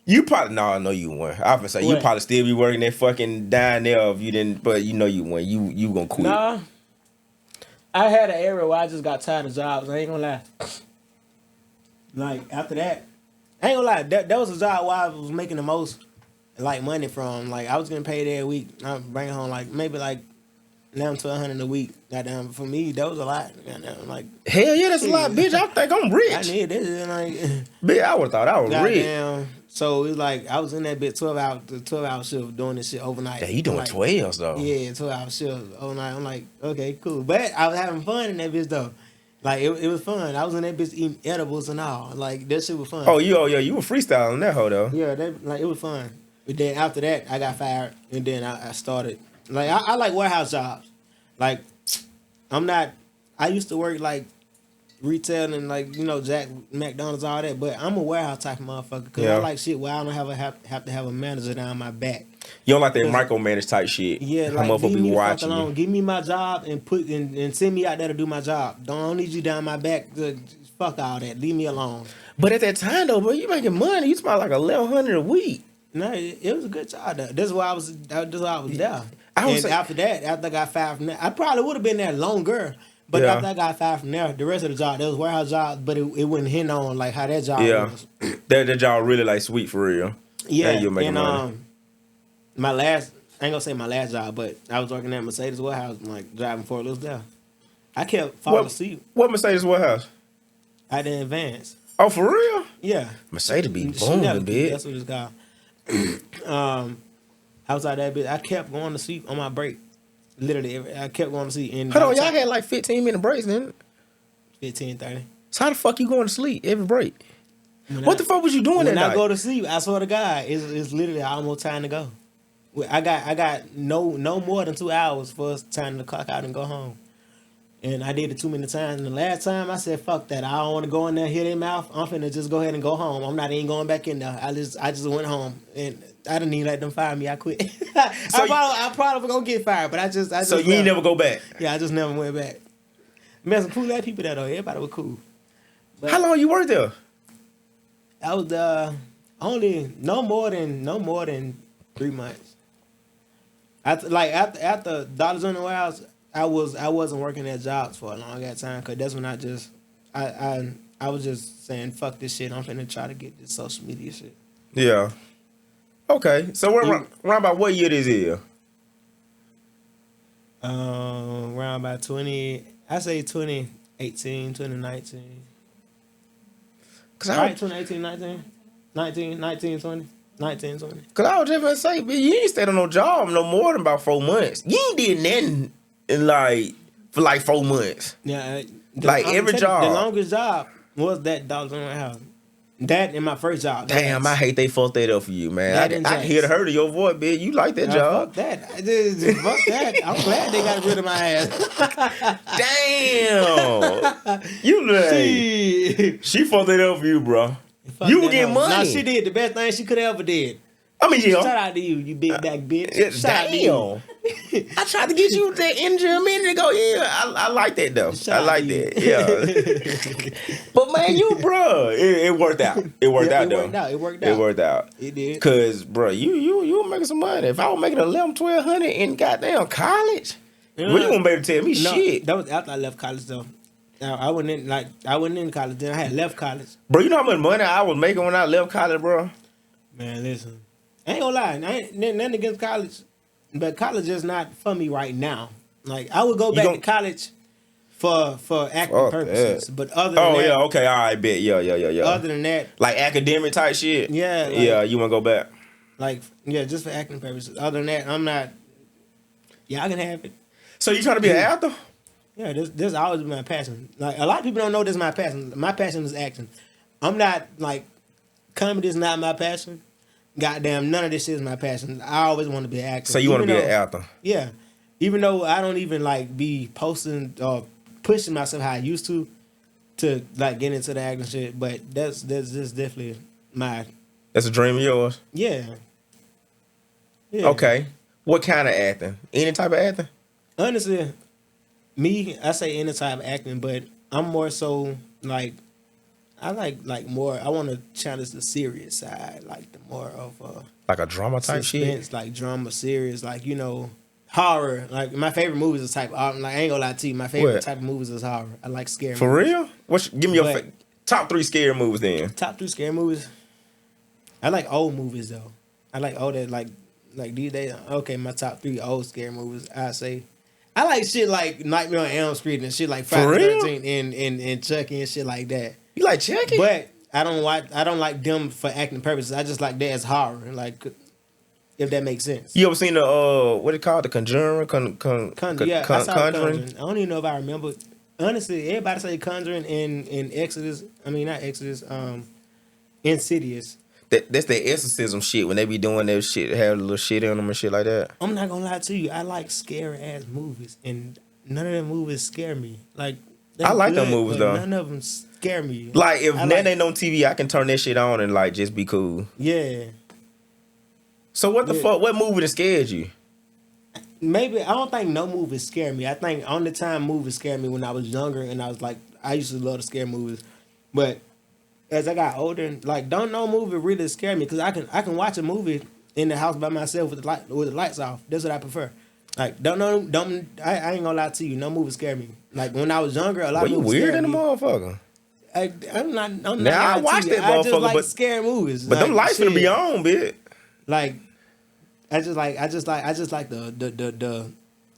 You probably no, you weren't. I was say you What? probably still be working that fucking down there if you didn't. But you know you went. You gonna quit. Nah. I had an era where I just got tired of jobs. I ain't gonna lie. Like after that, I ain't gonna lie. That was a job where I was making the most like money from. Like I was getting paid every week. I'm bringing home like maybe like $1,200 a week. Goddamn, for me, that was a lot. Goddamn, like, Hell yeah, that's a lot, bitch. I think I'm I rich. need this. Like, Bitch, I would have thought I was rich. goddamn. So it's like I was in that bit 12 hour shift doing this shit overnight. Yeah, you doing like, 12s though. Yeah, 12 hour shift overnight. I'm like, okay, cool. But I was having fun in that bitch though. Like it was fun. I was in that bitch eating edibles and all. Like that shit was fun. Oh, you were freestyling that hoe though. Yeah, it was fun. But then after that, I got fired, and then I started. Like I like warehouse jobs. Like I used to work like retail and like Jack McDonald's all that, but I'm a warehouse type of motherfucker because Yeah. I like shit where I don't have to have a manager down my back. You don't like that micromanage type shit. Yeah, How like motherfucker leave be me the fuck watching alone. you. Give me my job and send me out there to do my job. Don't need you down my back. Fuck all that. Leave me alone. But at that time though, bro, you making money. You spend like $1,100 a week. No, it was a good job though. That's why I was there. I was And after that, after I got fired from there, I probably would have been there longer. But Yeah. after I got fired from there, the rest of the job, there was warehouse jobs, but it wouldn't hit on like how that job Yeah, was. that job really like sweet for real. Yeah, And you're making money. my last, I ain't gonna say my last job, but I was working at Mercedes warehouse, like driving forklifts there. I kept falling asleep. What Mercedes warehouse? I didn't advance. Oh, for real? Yeah. Mercedes be She booming, never- bitch. That's what it's called. Outside that bitch, I kept going to sleep on my break. Literally, I kept going to sleep. And Hold on, by the y'all time- had like 15-minute breaks then. 15, 30. So how the fuck you going to sleep every break? When What the fuck was you doing that When I night? go to sleep, I swear to God, it's literally almost time to go. I got no more than 2 hours for us time to clock out and go home. And I did it too many times. And the last time I said, fuck that. I don't want to go in there, hit their mouth. I'm finna just go ahead and go home. I'm not even going back in there. I just went home. And I didn't even let them fire me. I quit. I probably was gonna get fired, but I just So you ain't never go back? Yeah, I just never went back. Man, some cool ass people there though. Everybody was cool. But How long you worked there? I was only no more than 3 months. After Dollars on the Warehouse, I wasn't working at jobs for a long time because that's when I was just saying fuck this shit. I'm finna try to get this social media shit. Yeah. Okay. So around about what year this is? Around about 2018, 2019. Cause Right, 2018, 19, 20. 20. Cause I was just gonna say, man, you ain't stayed on no job no more than about 4 months. You ain't did nothing for like 4 months. Yeah, Like, every job. The longest job was that Dollars on the Warehouse. That in my first job. Damn, I hate they fucked that up for you, man. That I and can hear the hurt of your voice, bitch. You like that job? Fuck that. Fuck that. I'm glad they got rid of my ass. Damn. You like, she fucked it up for you, bro. Fuck You were that getting hoe. money. Nah, she did the best thing she could ever did. I mean, Shout yeah. out to you big back bitch. Yeah, Shout out to you. damn. I tried to get you that energy a minute ago. Yeah, I like that though. Shout I out like to you. that. Yeah. But man, you bro, it worked out. It worked out though. It worked out. It worked out. It did. Cause bro, you were making some money. If I was making 1,200 in goddamn college, well, you won't be able to tell me No, shit. that was after I left college though. I wasn't in college. Then I had left college. Bro, you know how much money I was making when I left college, bro? Man, listen. I ain't gonna lie. I ain't nothing against college, but college is not for me right now. Like I would go back to college for acting Fuck purposes, that. but other than Oh that, yeah, okay, all right, bet. Yeah. other than that, Like academic type shit. Yeah, like- yeah, you wanna go back? just for acting purposes. Other than that, I'm not. Yeah, I can have it. So you trying to be an actor? Yeah, this always been my passion. Like a lot of people don't know this is my passion. My passion is acting. I'm not like comedy is not my passion. Goddamn, none of this shit is my passion. I always want to be an actor. So you want to Even be an though- actor? Yeah, even though I don't even like be posting or pushing myself how I used to like get into the acting shit, but that's definitely my That's a dream of yours. yeah. Okay. What kind of acting? Any type of acting? Honestly, I say any type of acting, but I'm more so like I like more. I want to challenge the serious side, like the more of Like a drama type shit? suspense, like drama, serious, like horror. Like my favorite movies is like I ain't gonna lie to you. My favorite What? type of movies is horror. I like scary. For movies. real? Give me your But- top 3 scary movies then. Top 3 scary movies. I like old movies though. I like old that like these days. Okay, my top 3 old scary movies. I say I like shit like Nightmare on Elm Street and shit like For Friday the real? 13th and Chucky and shit like that. You like Chucky? But I don't like them for acting purposes. I just like that as horror. Like, if that makes sense. You ever seen the what it called, the Conjuring? Yeah, I saw Conjuring. Conjuring. I don't even know if I remember. Honestly, everybody say Conjuring in Exodus. I mean, not Exodus. Insidious. That's the exorcism shit when they be doing that shit, have a little shit in them and shit like that. I'm not gonna lie to you. I like scary ass movies, and none of them movies scare me. Like, I like them good, movies, but though. None of them scare me. Like if I that ain't on TV, I can turn that shit on and like just be cool. Yeah. So what the Yeah. fuck? What movie that scared you? Maybe I don't think no movies scare me. I think only time movies scared me when I was younger, and I was like, I used to love to scare movies, but as I got older, like don't no movie really scare me because I can watch a movie in the house by myself with the lights off. That's what I prefer. Like I ain't gonna lie to you, no movie scare me. Like when I was younger, a lot Well, of you movies weird scared in the me. motherfucker. I'm not. Now, I watched that I just motherfucker, like but- scary movies. But them lights finna shit. be on, bitch. Like, I just like the.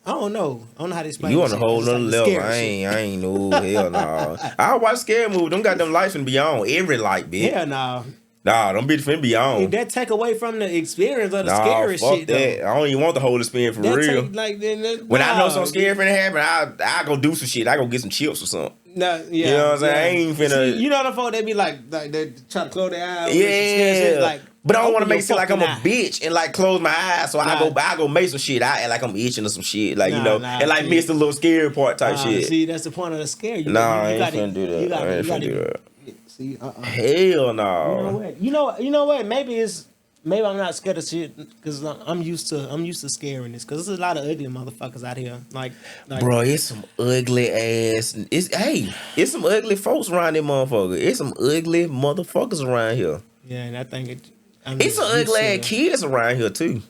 I don't know. I don't know how to explain. You this on a shit. I whole just nother like the level. scary I shit. ain't no hell no. I watch scary movie. Them got them lights finna be on. Every light, bitch. Hell no. Nah, them bitch finna be on. That take away from the experience of the Nah, scary fuck shit. that. Though. I don't even want the whole experience for That real. take, like, When I know something nah, scary finna happen, I go do some shit. I go get some chips or something. No, yeah, You know what I'm saying? yeah. I ain't finna- See, you know the folk they be like they try to close their eyes. Yeah, shit, like, but I don't want to open make your it seem like I'm a fucking eye. bitch and like close my eyes. So Nah. I go make some shit. I act like I'm itching or some shit, like you Nah, know, nah, and like see. miss the little scary part type shit. See, that's the point of the scare. You, Nah, I you ain't gotta, finna do that. You gotta, I ain't you finna do gotta, that. See, Hell no. You know what? You know what? Maybe I'm not scared of shit because I'm used to scaring this because there's a lot of ugly motherfuckers out here. Like Bro, it's some ugly ass. It's some ugly folks around this motherfucker. It's some ugly motherfuckers around here. yeah, and I think It's some ugly ass kids around here too.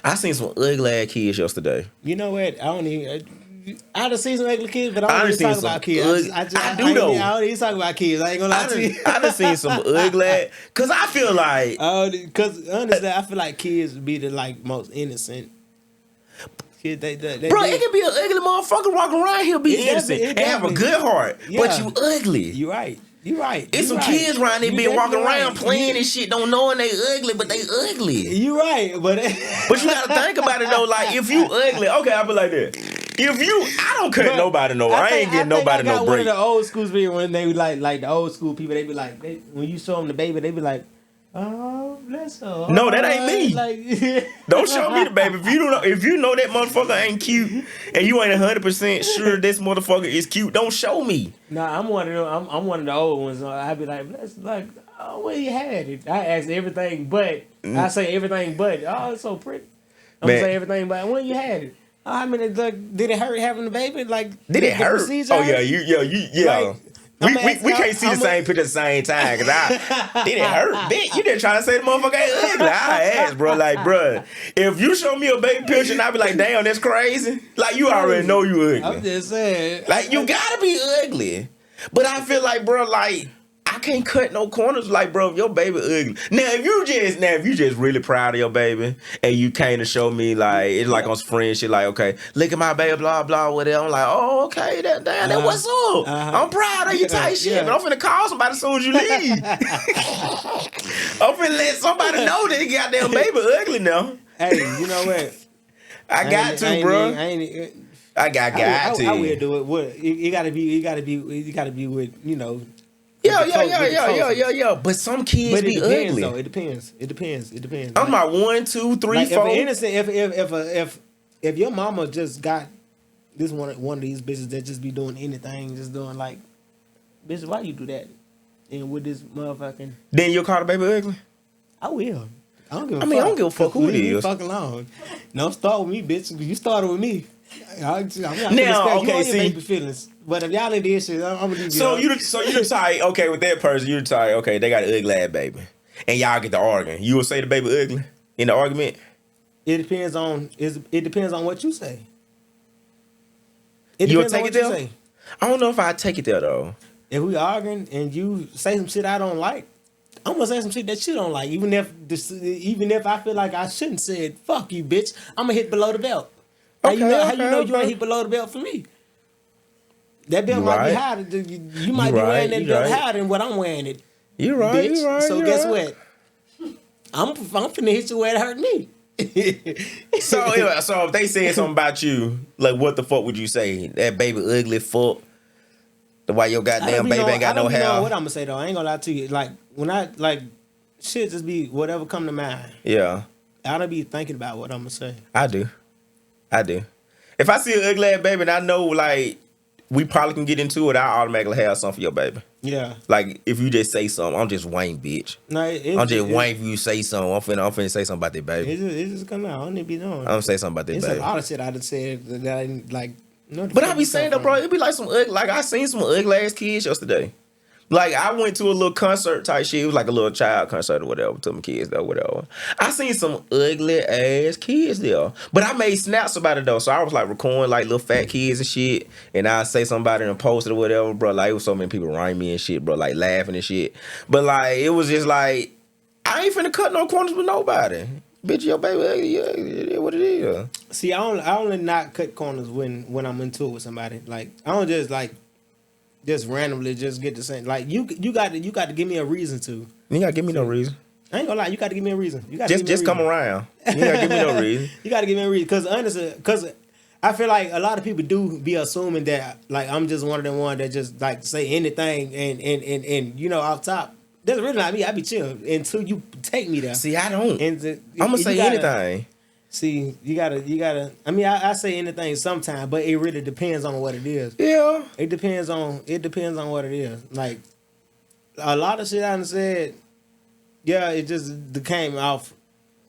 I seen some ugly ass kids yesterday. You know what? I don't even. I done seen some ugly kids, but I I don't done even seen talk some about kids. I do though. I don't even talk about kids. I ain't gonna lie to you. I done seen some ugly. Cause I feel like Because honestly, I feel like kids be the like most innocent. Kids, they bro, it can be an ugly motherfucker walking around here be It innocent definitely- and have a good heart, but Yeah. you ugly. You right. You right. It's You some right. kids around there You being walking definitely around right. playing and shit, don't knowing they ugly, but they ugly. You right, but But you gotta think about it though, like if you ugly, okay, I'll be like that. I don't cut nobody no. I ain't getting nobody no One break. of the old schools be when they like the old school people, they be like, when you show them the baby, they be like, oh, bless her. No, that ain't me. Like, Don't show me the baby. If you know that motherfucker ain't cute and you ain't 100% sure this motherfucker is cute, don't show me. Nah, I'm one of them. I'm one of the old ones. I be like, bless, like, oh, where you had it? I ask everything, but I say everything, but oh, it's so pretty. I'm Man. gonna say everything, but when you had it. I mean, like, did it hurt having the baby? Like, Did it the hurt? procedure Oh yeah, hurt? yeah. Like, I'm asking- we can't see the same picture at the same time. Cause did it hurt? Bitch, you didn't try to say the motherfucker ain't ugly. I asked, bro. Like, bro, if you show me a baby picture and I be like, damn, that's crazy. Like, you already know you ugly. I'm just saying. Like, you gotta be ugly. But I feel like, bro, like, I can't cut no corners. Like, bro, if your baby ugly. Now, if you just really proud of your baby and you came to show me, like, it's like on some friend shit, like, okay, look at my baby, blah, blah, whatever. I'm like, oh, okay, that what's up? I'm proud of you type shit, yeah. but I'm finna call somebody as soon as you leave. I'm finna let somebody know that goddamn baby ugly now. Hey, you know what? I got to, bro. I got to. I will do it. What you gotta be with, you know. Yeah. But some kids But it be depends, ugly. though. It depends. I'm about 1, 2, 3, Like, 4. if your mama just got this one of these bitches that just be doing anything, just doing like, bitch, why you do that? And with this motherfucking, Then you'll call the baby ugly? I will. I don't give a fuck. I mean, I don't give a fuck who it Leave me is. fucking alone. Don't start with me, bitch. You started with me. I'm not Now, gonna spare okay, you all see- your baby feelings. But if y'all ain't did shit, I'm gonna leave you. So alone. you decide, okay, with that person, you decide, okay, they got an ugly ass baby. And y'all get to arguing. You will say the baby ugly in the argument? It depends on what you say. You'll depends on take what it you there? say. I don't know if I take it there though. If we arguing and you say some shit I don't like, I'm gonna say some shit that you don't like. Even if I feel like I shouldn't say it, fuck you, bitch. I'm gonna hit below the belt. How you know you okay. ain't hit below the belt for me? That belt You might be right. higher. You might be wearing that belt higher than what I'm wearing it. You right. Bitch. You right. So you guess right. what? I'm finna hit you where it hurt me. So if they said something about you, like what the fuck would you say? That baby ugly fuck. The why your goddamn baby ain't got no hair. I don't know what I'm gonna say though. I ain't gonna lie to you. Like when I shit just be whatever come to mind. Yeah, I don't be thinking about what I'm gonna say. I do. If I see an ugly ass baby and I know like we probably can get into it, I automatically have something for your baby. Yeah. Like if you just say something, I'm just Wayne, bitch. No, I'm just waiting for you to say something. I'm finna say something about that baby. It just come out. I don't need to be doing. I'm gonna say something about that It's baby. a lot of shit I done said that I didn't like. But I be saying though, bro, it be like some ugly. Like I seen some ugly ass kids yesterday. Like I went to a little concert type shit. It was like a little child concert or whatever. To them kids though, whatever. I seen some ugly ass kids there. But I made snaps about it though. So I was like recording like little fat kids and shit. And I say something about it and post it or whatever, bro. Like it was so many people writing me and shit, bro. Like laughing and shit. But like it was just like I ain't finna cut no corners with nobody. Bitch, your baby, yeah, it is what it is. See, I only not cut corners when I'm into it with somebody. Like I don't just randomly just get the same. Like you got to give me a reason to. You gotta give me no reason. I ain't gonna lie, you got to give me a reason. You got Just come around. You gotta give me no reason. You got to give me a reason, cause honestly, I feel like a lot of people do be assuming that like I'm just one of them one that just like say anything and you know off top. That's really not me. I be chill until you take me there. See, I don't. And I'm gonna say anything. See, you gotta. I mean, I say anything sometimes, but it really depends on what it is. Yeah. It depends on what it is. Like a lot of shit I done said, yeah, it just came off.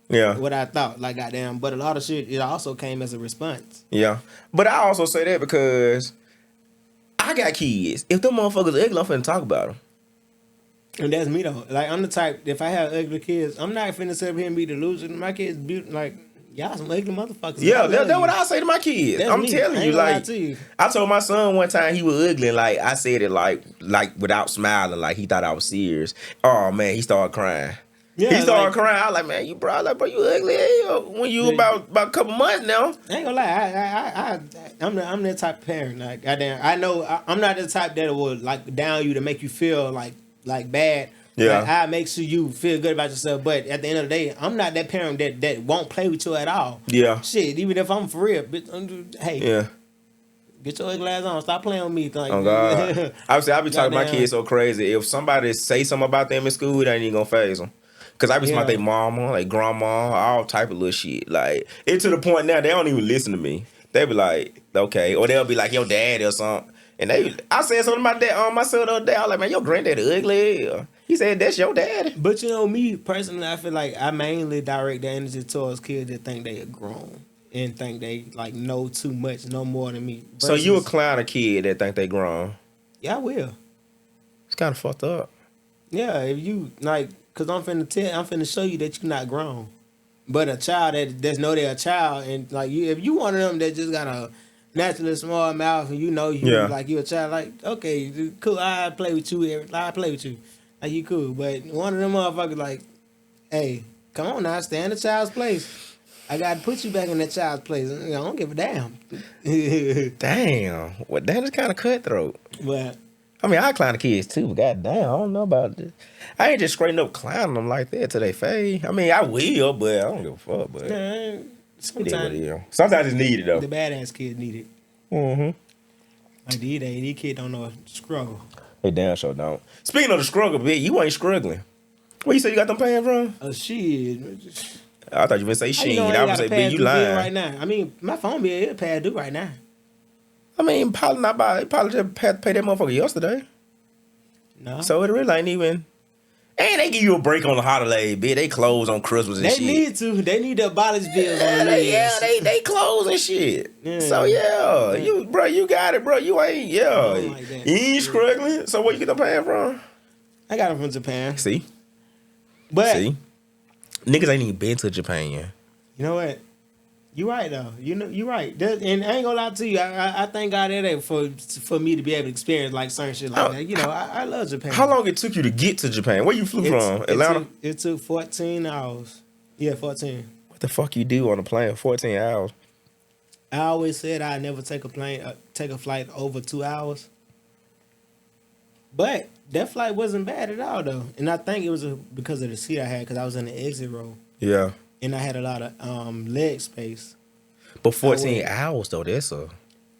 Yeah. What I thought, like goddamn, but a lot of shit it also came as a response. Yeah. But I also say that because I got kids. If them motherfuckers ugly, I'm finna talk about them. And that's me though. Like I'm the type. If I have ugly kids, I'm not finna sit up here and be delusional. My kids beautiful. Like y'all some ugly motherfuckers. Yeah, that's what I say to my kids. That's I'm me. telling I you, ain't gonna lie like to you. I told my son one time he was ugly, and like I said it like without smiling, like he thought I was serious. Oh man, he started crying. Yeah, he started like, crying. I was like, man, you bro, like bro, you ugly as hell. When you about a couple months now. I ain't gonna lie. I'm that type of parent. Like goddamn, I know I'm not the type that will like down you to make you feel like bad. Yeah. Like, I make sure you feel good about yourself, but at the end of the day, I'm not that parent that won't play with you at all. Yeah. Shit, even if I'm for real, bitch, hey, Yeah. get your ugly ass on. Stop playing with me. Like, Oh God. I be talking to my Goddamn. kids so crazy. If somebody say something about them in school, it ain't even gonna phase them. Cause I be talking about their mama, like grandma, all type of little shit. Like it to the point now they don't even listen to me. They be like, okay, or they'll be like your dad or something. And I said something about that on myself the other day. I was like, man, your granddaddy ugly. He said, that's your daddy. But you know, me personally, I feel like I mainly direct the energy towards kids that think they are grown and think they like know too much, know more than me. So you a clown a kid that think they grown? Yeah, I will. It's kind of fucked up. Yeah, if you like, cause I'm finna show you that you're not grown. But a child that's know they're a child, and like you, if you one of them that just got a naturally small mouth, and you know like you a child, like okay, cool, I play with you, like you cool. But one of them motherfuckers like, hey, come on now, stay in the child's place. I gotta put you back in that child's place. I don't give a damn. Damn, well that is kind of cutthroat. But I mean, I clown the kids too, but goddamn, I don't know about this. I ain't just straight up clowning them like that till they fade. I mean, I will, but I don't give a fuck. But sometimes it's needed though. The badass kid need it. Mm-hmm. Like these kids don't know a struggle. They damn sure don't. Speaking of the struggle, bitch, you ain't struggling. Where you say you got them pants from? Oh shit. I thought you were gonna say Sheen. I I was gonna say, bitch, you lying. right now. I mean, my phone bill is past due right now. I mean, probably not by. Probably just had to pay that motherfucker yesterday. No. So it really ain't even. And they give you a break on the holiday, bitch. They close on Christmas and They shit. need to. They need to abolish bills on the list. Yeah, they close and shit. Yeah. So yeah, you got it, bro. You ain't don't like that. You ain't struggling. So where you get the pants from? I got them from Japan. See, But niggas ain't even been to Japan yet. you know what? You right though. You know you right. And I ain't gonna lie to you. I thank God that for me to be able to experience like certain shit like that. You know, I love Japan. How long it took you to get to Japan? Where you flew from? Atlanta? It took 14 hours. Yeah, 14. What the fuck you do on a plane for 14 hours? I always said I'd never take a flight over 2 hours. But that flight wasn't bad at all though, and I think it was because of the seat I had, because I was in the exit row Yeah. and I had a lot of leg space. But 14 hours though, that's a.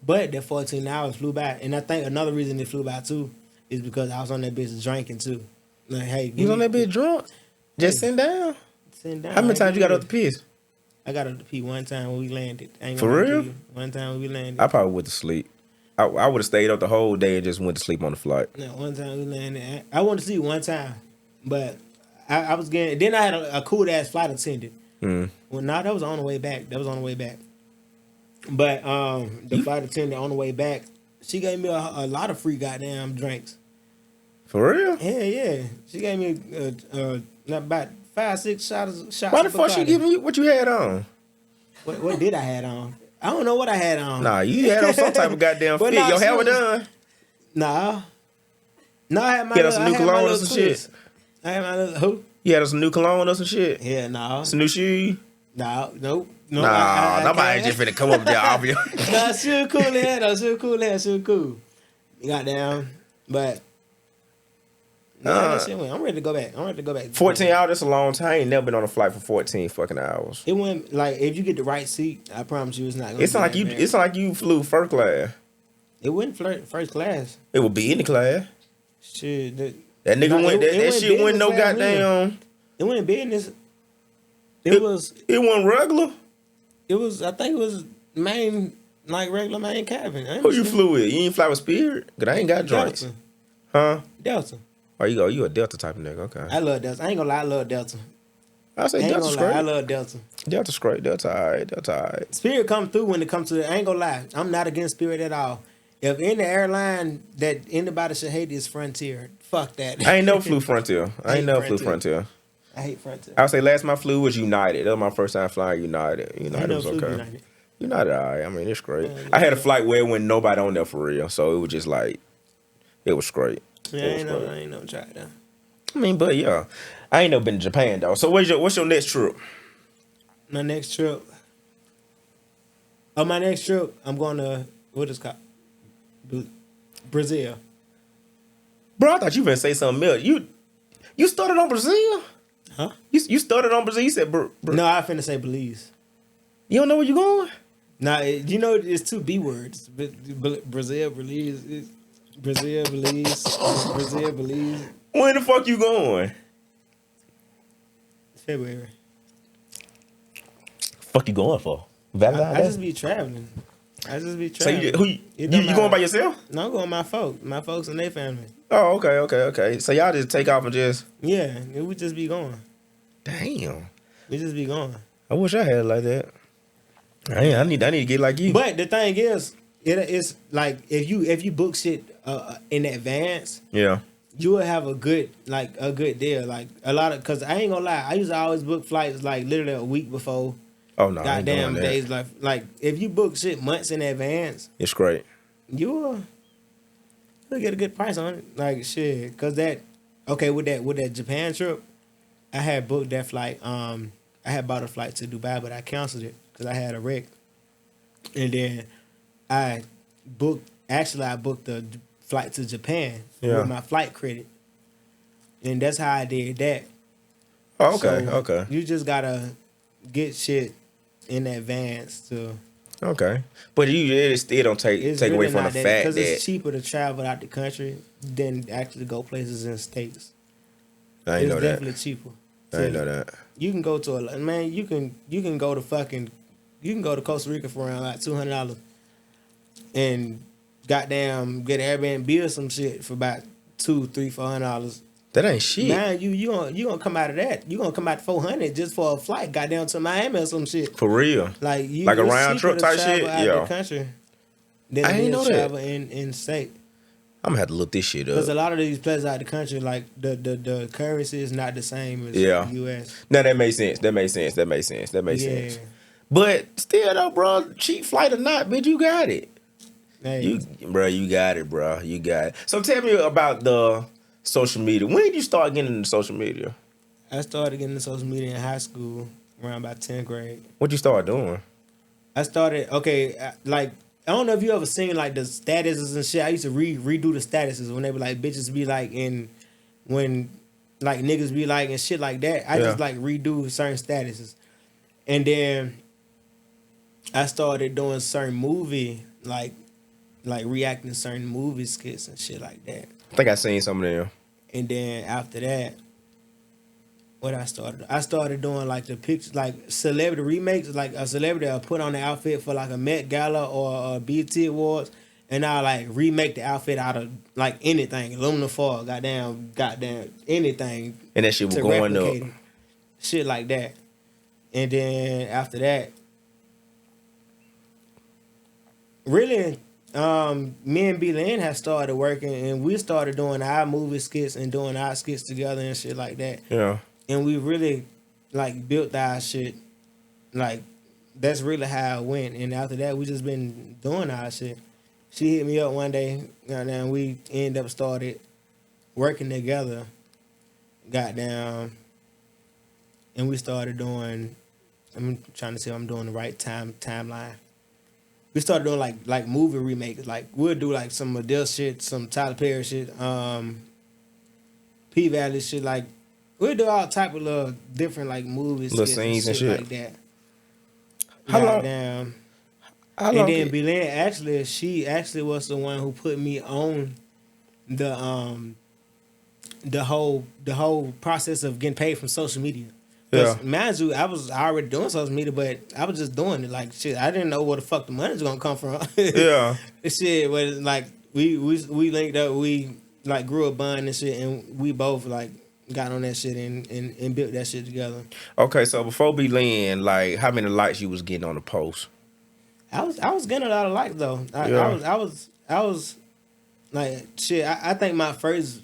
But that 14 hours flew by, and I think another reason it flew by too is because I was on that bitch drinking too. Like, hey, You was on that bitch drunk? Just sitting down? sitting down. How many like, times you got yeah. up to piss? I got up to pee one time when we landed. I ain't For gonna lie to real? you. One time when we landed. I probably went to sleep. I would have stayed up the whole day and just went to sleep on the flight. No, one time we landed. I wanted to see one time, but I was getting. Then I had a cool ass flight attendant. Mm. Well, no, that was on the way back. But the flight attendant on the way back, she gave me a lot of free goddamn drinks. For real? Yeah. She gave me about 5-6 shots. Why the of fuck she Bacardi. giving you what you had on? What did I had on? I don't know what I had on. Nah, you had on some type of goddamn But fit. nah, Your she hair was was- done. Nah. No, I had my You had little, some new I had my cologne or little some twist. shit? I had my little who? You had some new cologne or some shit? Yeah, no. Some new shoes? Nope. No, Nah, nobody can't. just finna come up there off you. Nah, she was cool in here though. She was cool. Goddamn. But that shit went. I'm ready to go back. 14 hours, that's a long time. I ain't never been on a flight for 14 fucking hours. It went like if you get the right seat, I promise you it's not gonna It's be not like that you bad. it's not like you flew first class. It went first class. It would be in the class. Shit. That nigga Nah, went it that went shit went no business class goddamn. It went business. It was It wasn't regular. I think it was regular main cabin. Who you flew with? You ain't fly with Spirit? Cause I ain't got drinks. Delta. Huh? Delta. Oh, you a Delta type of nigga, okay. I love Delta. I ain't gonna lie, I love Delta. I say I ain't Delta's gonna lie, I great. love Delta. Delta's great. Delta alright. Spirit come through when it comes to I ain't gonna lie. I'm not against Spirit at all. If any airline that anybody should hate is Frontier. Fuck that. I ain't never flew Frontier. I ain't hate never flew Frontier. Frontier. I hate Frontier. I would say last time I flew was United. That was my first time flying United. I United never was flew okay. United. United, alright. I mean, it's great. Yeah, I had a flight where it wasn't nobody on there for real, so it was just like, it was great. Yeah, It was great. I ain't never tried that. I mean, but yeah, I ain't never been to Japan though. So what's your next trip? My next trip, I'm going to what is it called? Brazil. Bro, I thought you were gonna say something else. You started on Brazil? Huh? You started on Brazil? You said No, I finna say Belize. You don't know where you going? Nah, you know it's two B words. Brazil, Belize, Brazil, Belize, Brazil, Belize. When the fuck you going? February. Fuck you going for? Valentine's I Day? just be traveling. So you It don't going by matter. yourself? No, I'm going with my folks and their family. Oh, okay. So y'all just take off and just Yeah, we just be going. damn. We just be going. I wish I had it like that. I need to get like you. But the thing is, it's like if you book shit in advance, yeah. you will have a good deal. Like a lot of, cause I ain't gonna lie, I used to always book flights like literally a week before. Oh no, I ain't doing Goddamn that. days like if you book shit months in advance, It's great. you'll get a good price on it. Like shit, cause with that Japan trip, I had booked that flight. I had bought a flight to Dubai, but I canceled it because I had a wreck. And then I booked the flight to Japan with my flight credit, and that's how I did that. Oh, okay, So okay. You just gotta get shit in advance to. Okay. But it still don't take It's away really from not the that, fact because that it's cheaper to travel out the country than actually go places in states. I ain't It's know that. definitely cheaper. I ain't know that. You can go to you can go to Costa Rica for around like $200 and goddamn get an Airbnb or some shit for about $200-$400. That ain't shit. Man, you gonna come out of that. You gonna come out to $400 just for a flight, goddamn to Miami or some shit. For real. Like Like a it's round cheaper trip to type travel shit? out Yeah. the country than I it ain't is know that. travel in state. I'm gonna have to look this shit Because a up. lot of these places out the country, like the currency is not the same as Yeah. the U.S. No, that makes sense. That makes sense. But still though, bro, cheap flight or not, bitch, you got it. Hey, You got it, bro. You got it. So tell me about the social media. When did you start getting into social media? I started getting into social media in high school around about 10th grade. What you start doing? I started like I don't know if you ever seen like the statuses and shit. I used to redo the statuses when they be like bitches be like when like niggas be like and shit like that. I just like redo certain statuses, and then I started doing certain movie like reacting to certain movie skits and shit like that. I think I seen some of them. And then after that, I started doing like the pictures, like celebrity remakes, like a celebrity will put on the outfit for like a Met Gala or a BET Awards, and I like remake the outfit out of like anything, aluminum foil, goddamn anything. And that shit was to going replicate up. it. Shit like that. And then after that, really, me and Lynn had started working, and we started doing our movie skits and doing our skits together and shit like that. Yeah. And we really like built our shit. Like that's really how it went. And after that, we just been doing our shit. She hit me up one day, goddamn. We ended up started working together, goddamn. And we started doing. I'm trying to see if I'm doing the right timeline. We started doing like movie remakes. Like we'll do like some Adele shit, some Tyler Perry shit, P Valley shit. Like we'll do all type of little different like movies, little scenes and shit like that. How long? Goddamn. How And long? then Belen she actually was the one who put me on the whole process of getting paid from social media. Yeah. Mind you, I was already doing social media, but I was just doing it like shit. I didn't know where the fuck the money's gonna come from. Yeah. Shit, but like we linked up, we like grew a bond and shit, and we both like got on that shit and built that shit together. Okay, so before Lynn, like how many likes you was getting on the post? I was getting a lot of likes though. I was like shit. I think my first,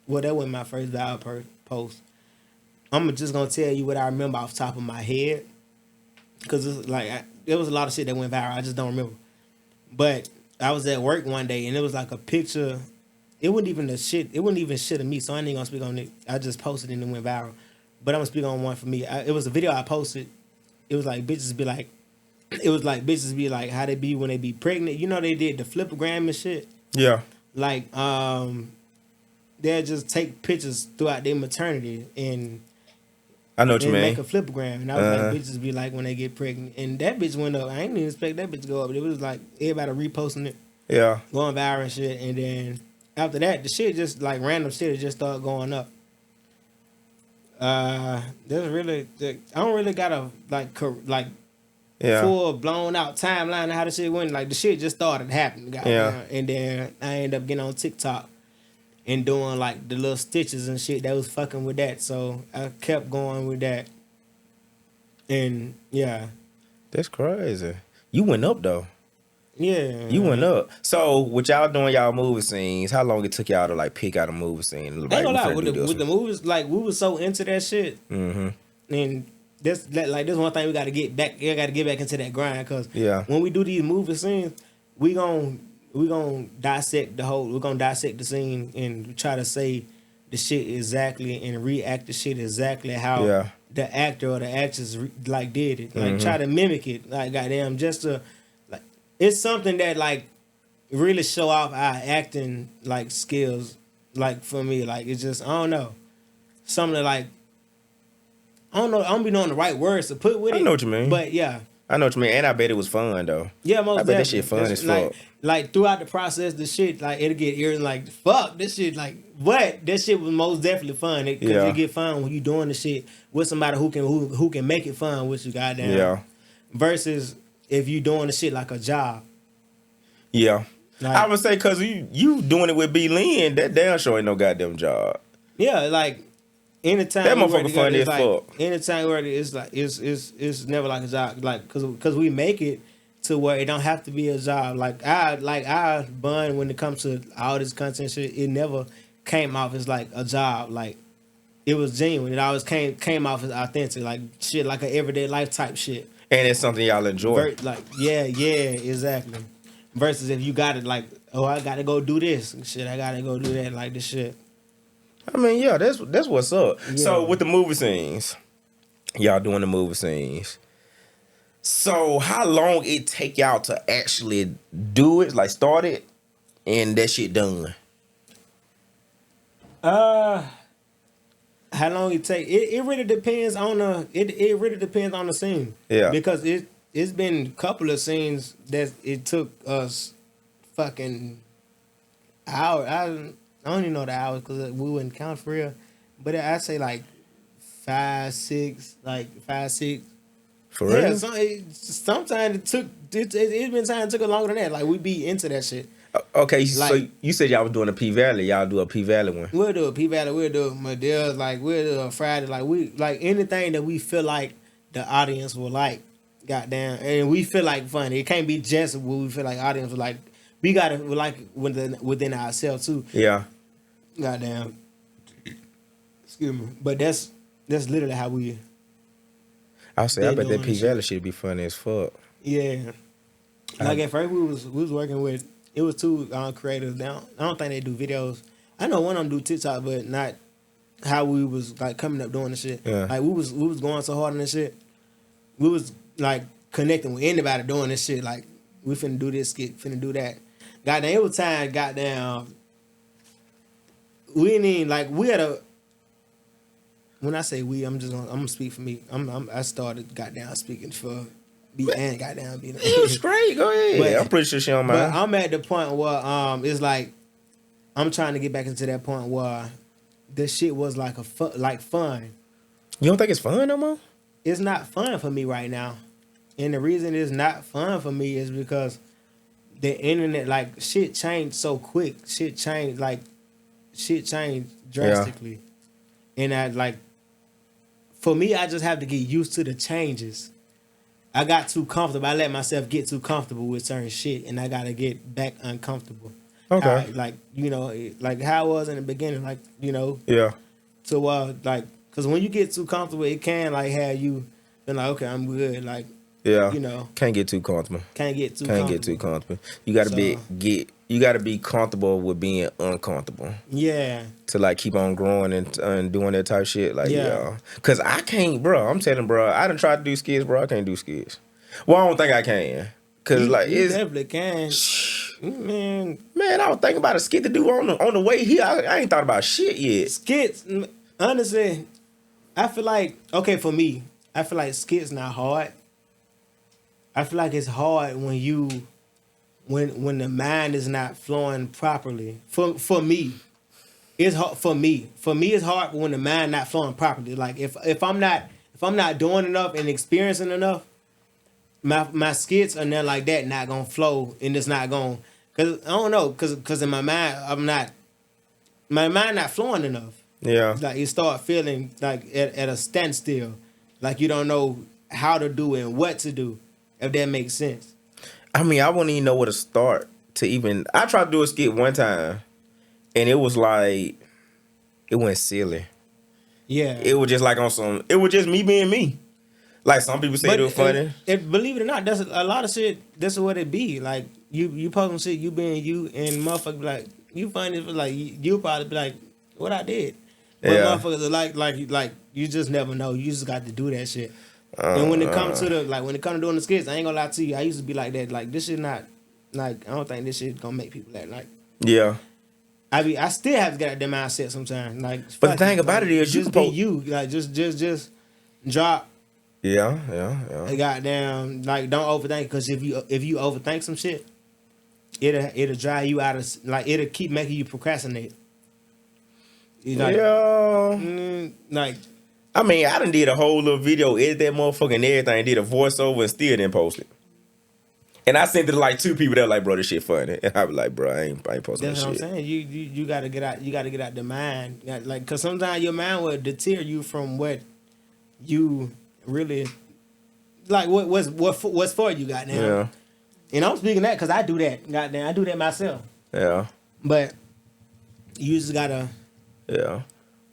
that wasn't my first viral post. I'm just gonna tell you what I remember off the top of my head, because it's like there was a lot of shit that went viral. I just don't remember. But I was at work one day and it was like a picture. It wasn't even shit of me. So I ain't gonna speak on it. I just posted it and it went viral. But I'm gonna speak on one for me. It was a video I posted. It was like bitches be like how they be when they be pregnant. You know they did the flipogram and shit. Yeah. Like they'll just take pictures throughout their maternity and I know what you mean. Make a flipogram. And I was like, bitches be like when they get pregnant. And that bitch went up. I ain't even expect that bitch to go up. It was like everybody reposting it. Yeah. Going viral and shit. And then after that, the shit just like random shit just started going up. There's really, I don't really got a full blown out timeline of how the shit went. Like the shit just started happening. And then I ended up getting on TikTok and doing like the little stitches and shit that was fucking with that. So I kept going with that. And yeah. That's crazy. You went up though. Yeah. You went up. So with y'all doing y'all movie scenes, how long it took y'all to like pick out a movie scene? Like, I ain't gonna lie, with the movies, like we was so into that shit. Mm-hmm. And this one thing we gotta get back. I gotta get back into that grind, because when we do these movie scenes, we gonna dissect the scene and try to say the shit exactly and react the shit exactly how the actor or the actress like did it. Like try to mimic it. Like goddamn, just to like it's something that like really show off our acting like skills. Like for me, like it's just I don't know, something that like I don't know. I don't be knowing the right words to put with it. I know what you mean. But yeah. I know what you mean, and I bet it was fun though. Yeah, most I bet definitely. that shit fun as fuck. Like throughout the process, the shit like it'll get irritating. Like fuck this shit. Like what? That shit was most definitely fun. Because you get fun when you doing the shit with somebody who can make it fun with you. Goddamn. Yeah. Versus if you doing the shit like a job. Yeah. Like, I would say because you doing it with Lynn, that damn sure ain't no goddamn job. Yeah, like. Anytime that motherfucker funny as fuck. Anytime where it's like it's never like a job, like because we make it to where it don't have to be a job. Like I bun when it comes to all this content shit, it never came off as like a job. Like it was genuine. It always came off as authentic, like shit, like an everyday life type shit. And it's something y'all enjoy. Yeah, exactly. Versus if you got it like, oh, I gotta go do this shit, I gotta go do that, like this shit. I mean, yeah, that's what's up. Yeah. So with the movie scenes, y'all doing the movie scenes. So how long it take y'all to actually do it, like start it, and that shit done? How long it take? It really depends on the it really depends on the scene. Yeah. Because it's been a couple of scenes that it took us fucking hour. I don't even know the hours because we wouldn't count for real. But I say like 5, 6, like 5, 6. For Yeah, real? sometimes it took. It's been time it took it longer than that. Like we be into that shit. Okay, so Like- you said y'all was doing a P Valley. Y'all do a P Valley one. We'll do a P Valley. We'll do a Madea. Like we'll do a Friday. Like we like anything that we feel like the audience will like. Goddamn, and we feel like funny. It can't be just what we feel like audience will like. We gotta like within ourselves too. Yeah. Goddamn. Excuse me, but that's literally how we. I say I They bet that doing P this Valley should be funny as fuck. Yeah. Like at first we was working with it was two creators down. I don't think they do videos. I know one of them do TikTok, but not how we was like coming up doing the shit. Yeah. Like we was going so hard on this shit. We was like connecting with anybody doing this shit. Like we finna do this skit, finna do that. Goddamn, it was time. Goddamn, we didn't even like we had a. When I say we, I'm gonna speak for me. I started goddamn speaking for B and goddamn B. You straight, go ahead. But- I'm pretty sure she don't But mind. I'm at the point where it's like I'm trying to get back into that point where this shit was like fun. You don't think it's fun no more? It's not fun for me right now. And the reason it's not fun for me is because the internet, like, shit changed so quick. Shit changed drastically. And I, like, for me, I just have to get used to the changes. I got too comfortable. I let myself get too comfortable with certain shit, and I got to get back uncomfortable. Okay. Like, you know, like how I was in the beginning, like, you know, Yeah. so, like, because when you get too comfortable, it can, like, have you been like, okay, I'm good. Like, Yeah. you know, Can't get too comfortable. can't get too Can't get too comfortable. You gotta you gotta be comfortable with being uncomfortable Yeah. to like keep on growing and doing that type of shit. Like Yeah. Cause I can't, bro. I'm telling bro, I done tried to do skits, bro. I can't do skits. Well, I don't think I can. Cause You, like you it's definitely can. Man, man, I was thinking about a skit to do on the way here. I ain't thought about shit yet. skits, honestly, I feel like, okay, for me, I feel like skits not hard. I feel like it's hard when the mind is not flowing properly. For me, it's hard for me. For me, it's hard when the mind not flowing properly. Like if I'm not doing enough and experiencing enough, my skits and then like that not gonna flow and it's not gonna, cause I don't know, cause in my mind my mind not flowing enough. Yeah. Like you start feeling like at a standstill, like you don't know how to do and what to do, if that makes sense. I mean, I wouldn't even know where to start to even. I tried to do a skit one time, and it was like, it went silly. Yeah, It was just like on some. It was just me being me. Like some people say it was funny. Believe it or not, that's a lot of shit. That's what it be. Like you posting shit, you being you, and motherfuckers be like you funny. Like you probably be like, what I did. But Yeah. motherfuckers are like you just never know. You just got to do that shit. And when it comes to doing the skits, I ain't gonna lie to you. I used to be like that. Like this shit not like I don't think this shit gonna make people laugh. Like Yeah. I still have to get out that mindset sometimes. Like, But the thing about it is you just can be po- you. Like just drop. Yeah. And goddamn, like don't overthink, because if you overthink some shit, it'll drive you out of, like, it'll keep making you procrastinate. You like, like, I mean, I done did a whole little video, edit that motherfucking everything, did a voiceover and still didn't post it. And I sent it to like 2 people that were like, bro, this shit funny. And I was like, bro, I ain't posting that's this what I'm shit. saying. You gotta get out. You gotta get out the mind. Like, cause sometimes your mind will deter you from what you really like. What's for you, goddamn. Yeah. And I'm speaking that because I do that. Goddamn, I do that myself. Yeah. But you just gotta Yeah.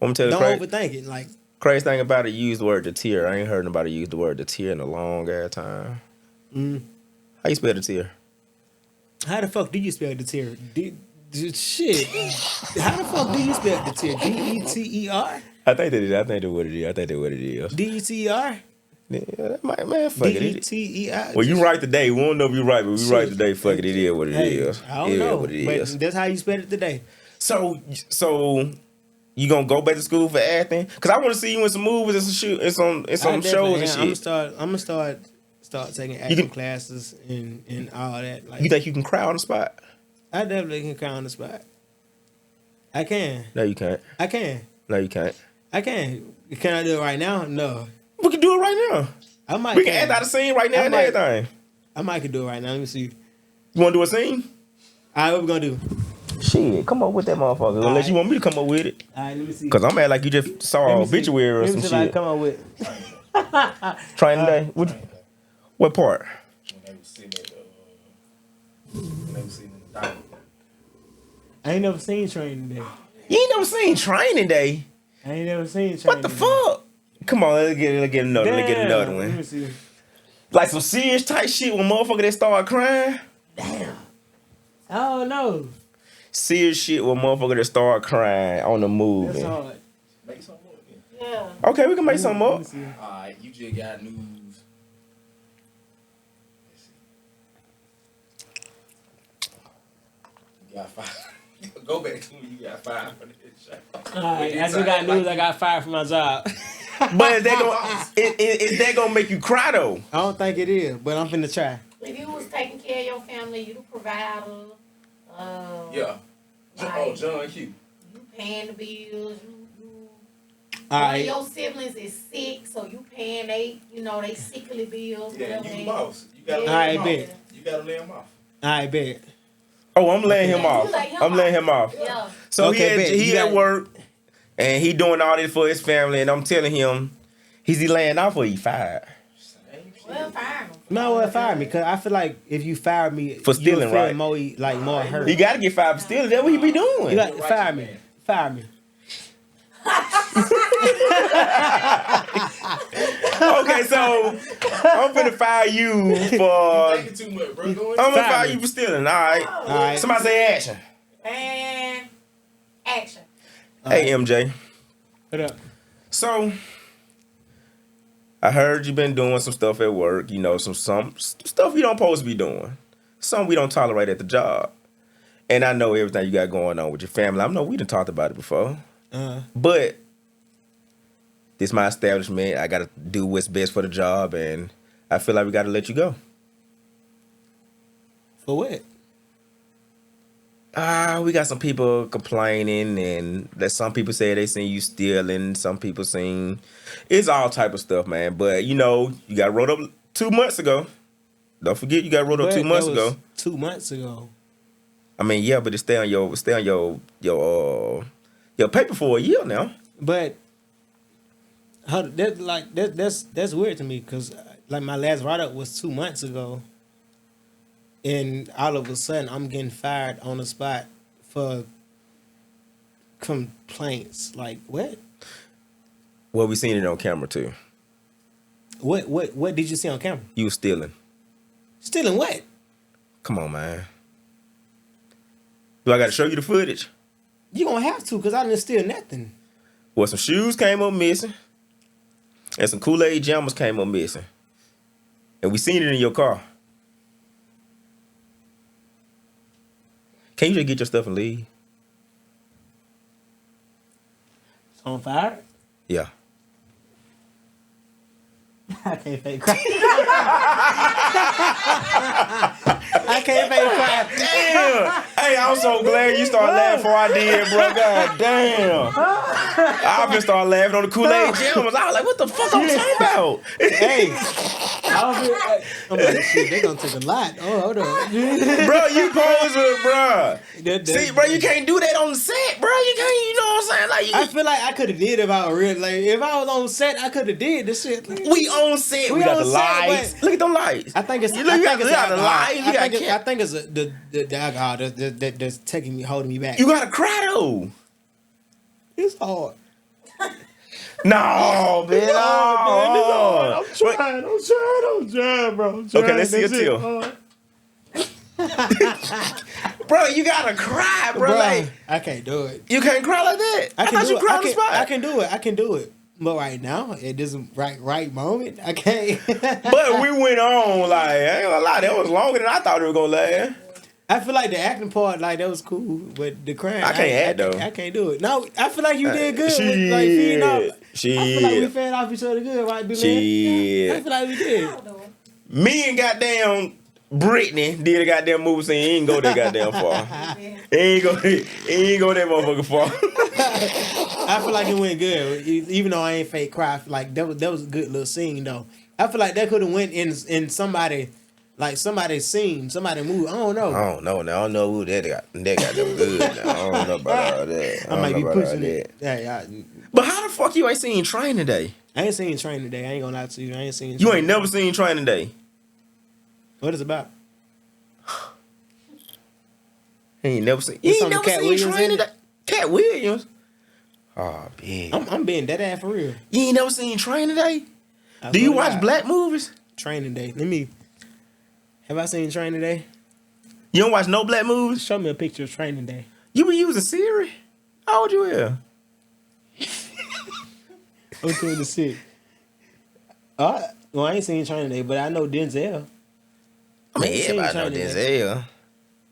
I'm gonna tell you don't the overthink it. Like, crazy thing about it, you use the word deter. I ain't heard nobody use the word deter in a long ass time. How you spell deter? how the fuck do you spell deter? Shit. How the fuck do you spell deter? DETER? I think that is. I think that's what it is. DETER? Yeah, that might, man, fuck it. DETEI. Well, you right today. We don't know if you're right, but we right today. Fuck it. It is what it is. I don't It is know, what it but is. that's how you spent it today. So you gonna go back to school for acting? Cause I want to see you in some movies and some shows and shit. I'm gonna start taking acting classes and all that. Like, You think you can cry on the spot? I definitely can cry on the spot. I can. No, you can't. I can. No, you can't. I can. Can I do it right now? No. We can do it right now. I might. We can act out a scene right now and everything. I might can do it right now. Let me see. You want to do a scene? All right, what we gonna do? Shit, come up with that motherfucker. Unless right. you want me to come up with it. All right, let me see. Cause I'm at like you just saw an obituary or some Let me see if I shit. come up with. Training day. What part? I ain't never seen Training Day. You ain't never seen Training Day. I ain't never seen Training What the Day. fuck? Come on, let's get another. Let's get another Let me one. see. Like some serious type shit when motherfucker that start crying. Damn. I don't know. Serious shit when motherfucker that start crying on the movie. That's hard. Make some more. Yeah. Okay, we can make something Let up. me see. Alright, you just got news. Let's see. You got 5. Go back to when you got 5 for this show. All right, I just got news. I got fired from my job. But is that gonna make you cry though? I don't think it is, but I'm finna try. If you was taking care of your family, you the provider. Yeah. Like, John Q. you paying the bills. All One of right. your siblings is sick, so you paying they sickly bills. Yeah, whatever you they- boss. You gotta All lay right, him off. bet. You gotta lay him off. I bet. Oh, I'm laying him You off. let him I'm laying him off. Yeah. So Okay, bet. he You at got- work and he doing all this for his family, and I'm telling him, is he laying off or he fired? Well, fire him. No, well, fire me, cause I feel like if you fire me For stealing, you'll feel right? more hurt. He gotta get fired for stealing. That's what he be doing. You got fire me. Fire me. Okay, so I'm finna fire you for. Thinking too much, bro. Go I'm gonna Fire fire me. you for stealing. All right. All right. Somebody say action. And action. Hey, MJ. What up? So I heard you been doing some stuff at work. You know, some stuff you don't supposed to be doing. Some we don't tolerate at the job. And I know everything you got going on with your family. I know we done talked about it before. But this my establishment. I gotta do what's best for the job, and I feel like we gotta let you go. For what? We got some people complaining, and that some people say they seen you stealing. Some people seen it's all type of stuff, man. But you know, you got wrote up 2 months ago. Don't forget, you got wrote up But 2 months that was ago. 2 months ago. I mean, yeah, but it stay on your paper for a year now. But that's weird to me, because like my last write up was 2 months ago, and all of a sudden I'm getting fired on the spot for complaints. Like what? Well, we seen it on camera too. What did you see on camera? You was stealing. Stealing what? Come on, man. Do I got to show you the footage? You gonna have to, because I didn't steal nothing. Well, some shoes came up missing, and some Kool-Aid jammers came up missing, and we seen it in your car. Can you just get your stuff and leave? It's on fire. Yeah. I can't fake crime. I can't fake crime. Damn. Hey, I'm so glad you started laughing before I did, bro. God damn. I've been started laughing on the Kool-Aid jammers. I was like, what the fuck I'm talking about? Hey, I'm like, shit, they gonna take a lot. Oh, hold on. Bro, you poser, bro. That- See, bro, you can't do that on the set, bro. You can't, you know what I'm saying? Like, I feel like I could have did if I were real. Like, if I was on set, I could have did this shit. Like, we on set. We We got on the set, lights. but- Look at them lights. I think it's. You look, I you think got, it's you got the alcohol. lights. You got I think it's the alcohol that's taking me, holding me back. You gotta cry though. It's hard. No, man. No. I'm trying, bro. I'm trying. Okay, let's see a That's it. tear. Bro, you gotta cry, bro. Bro, Like, I can't do it. you can't cry like that. I can thought do you it. cry on the spot. I can do it. I can do it. But right now, at this right moment, I can't. But we went on, like, I ain't gonna lie, that was longer than I thought it was gonna last. I feel like the acting part, like, that was cool, but the crying, I can't act, though. I can't do it. No, I feel like you did good. Shit. With, like, feeding off. Shit. I feel like we fed off each other good, right, Billy? Shit. I feel like we did. Me and goddamn Brittany did a goddamn movie scene. He ain't go that goddamn far. He ain't go that motherfucker far. I feel like it went good, even though I ain't fake cry. I feel like that was a good little scene though. I feel like that could have went in somebody, like somebody's scene, somebody movie. I don't know. I don't know now. I don't know who that got them good. Now. I don't know about all that. I might be pushing it. Yeah. But how the fuck you ain't seen Training Day? I ain't seen Training Day. I ain't gonna lie to you. I ain't seen. You ain't never seen Training Day. What is it about? He ain't never seen. It's You ain't some never Cat seen Williams Training in Day. it? Cat Williams. Oh, big. I'm being dead ass for real. You ain't never seen Training Day? Do you watch black movies? Training Day? Have I seen Training Day? You don't watch no black movies? Show me a picture of Training Day. You be using Siri? How old you is? I'm 26. Well, I ain't seen Training Day, but I know Denzel. I mean, ain't seen everybody know Training Day. Denzel.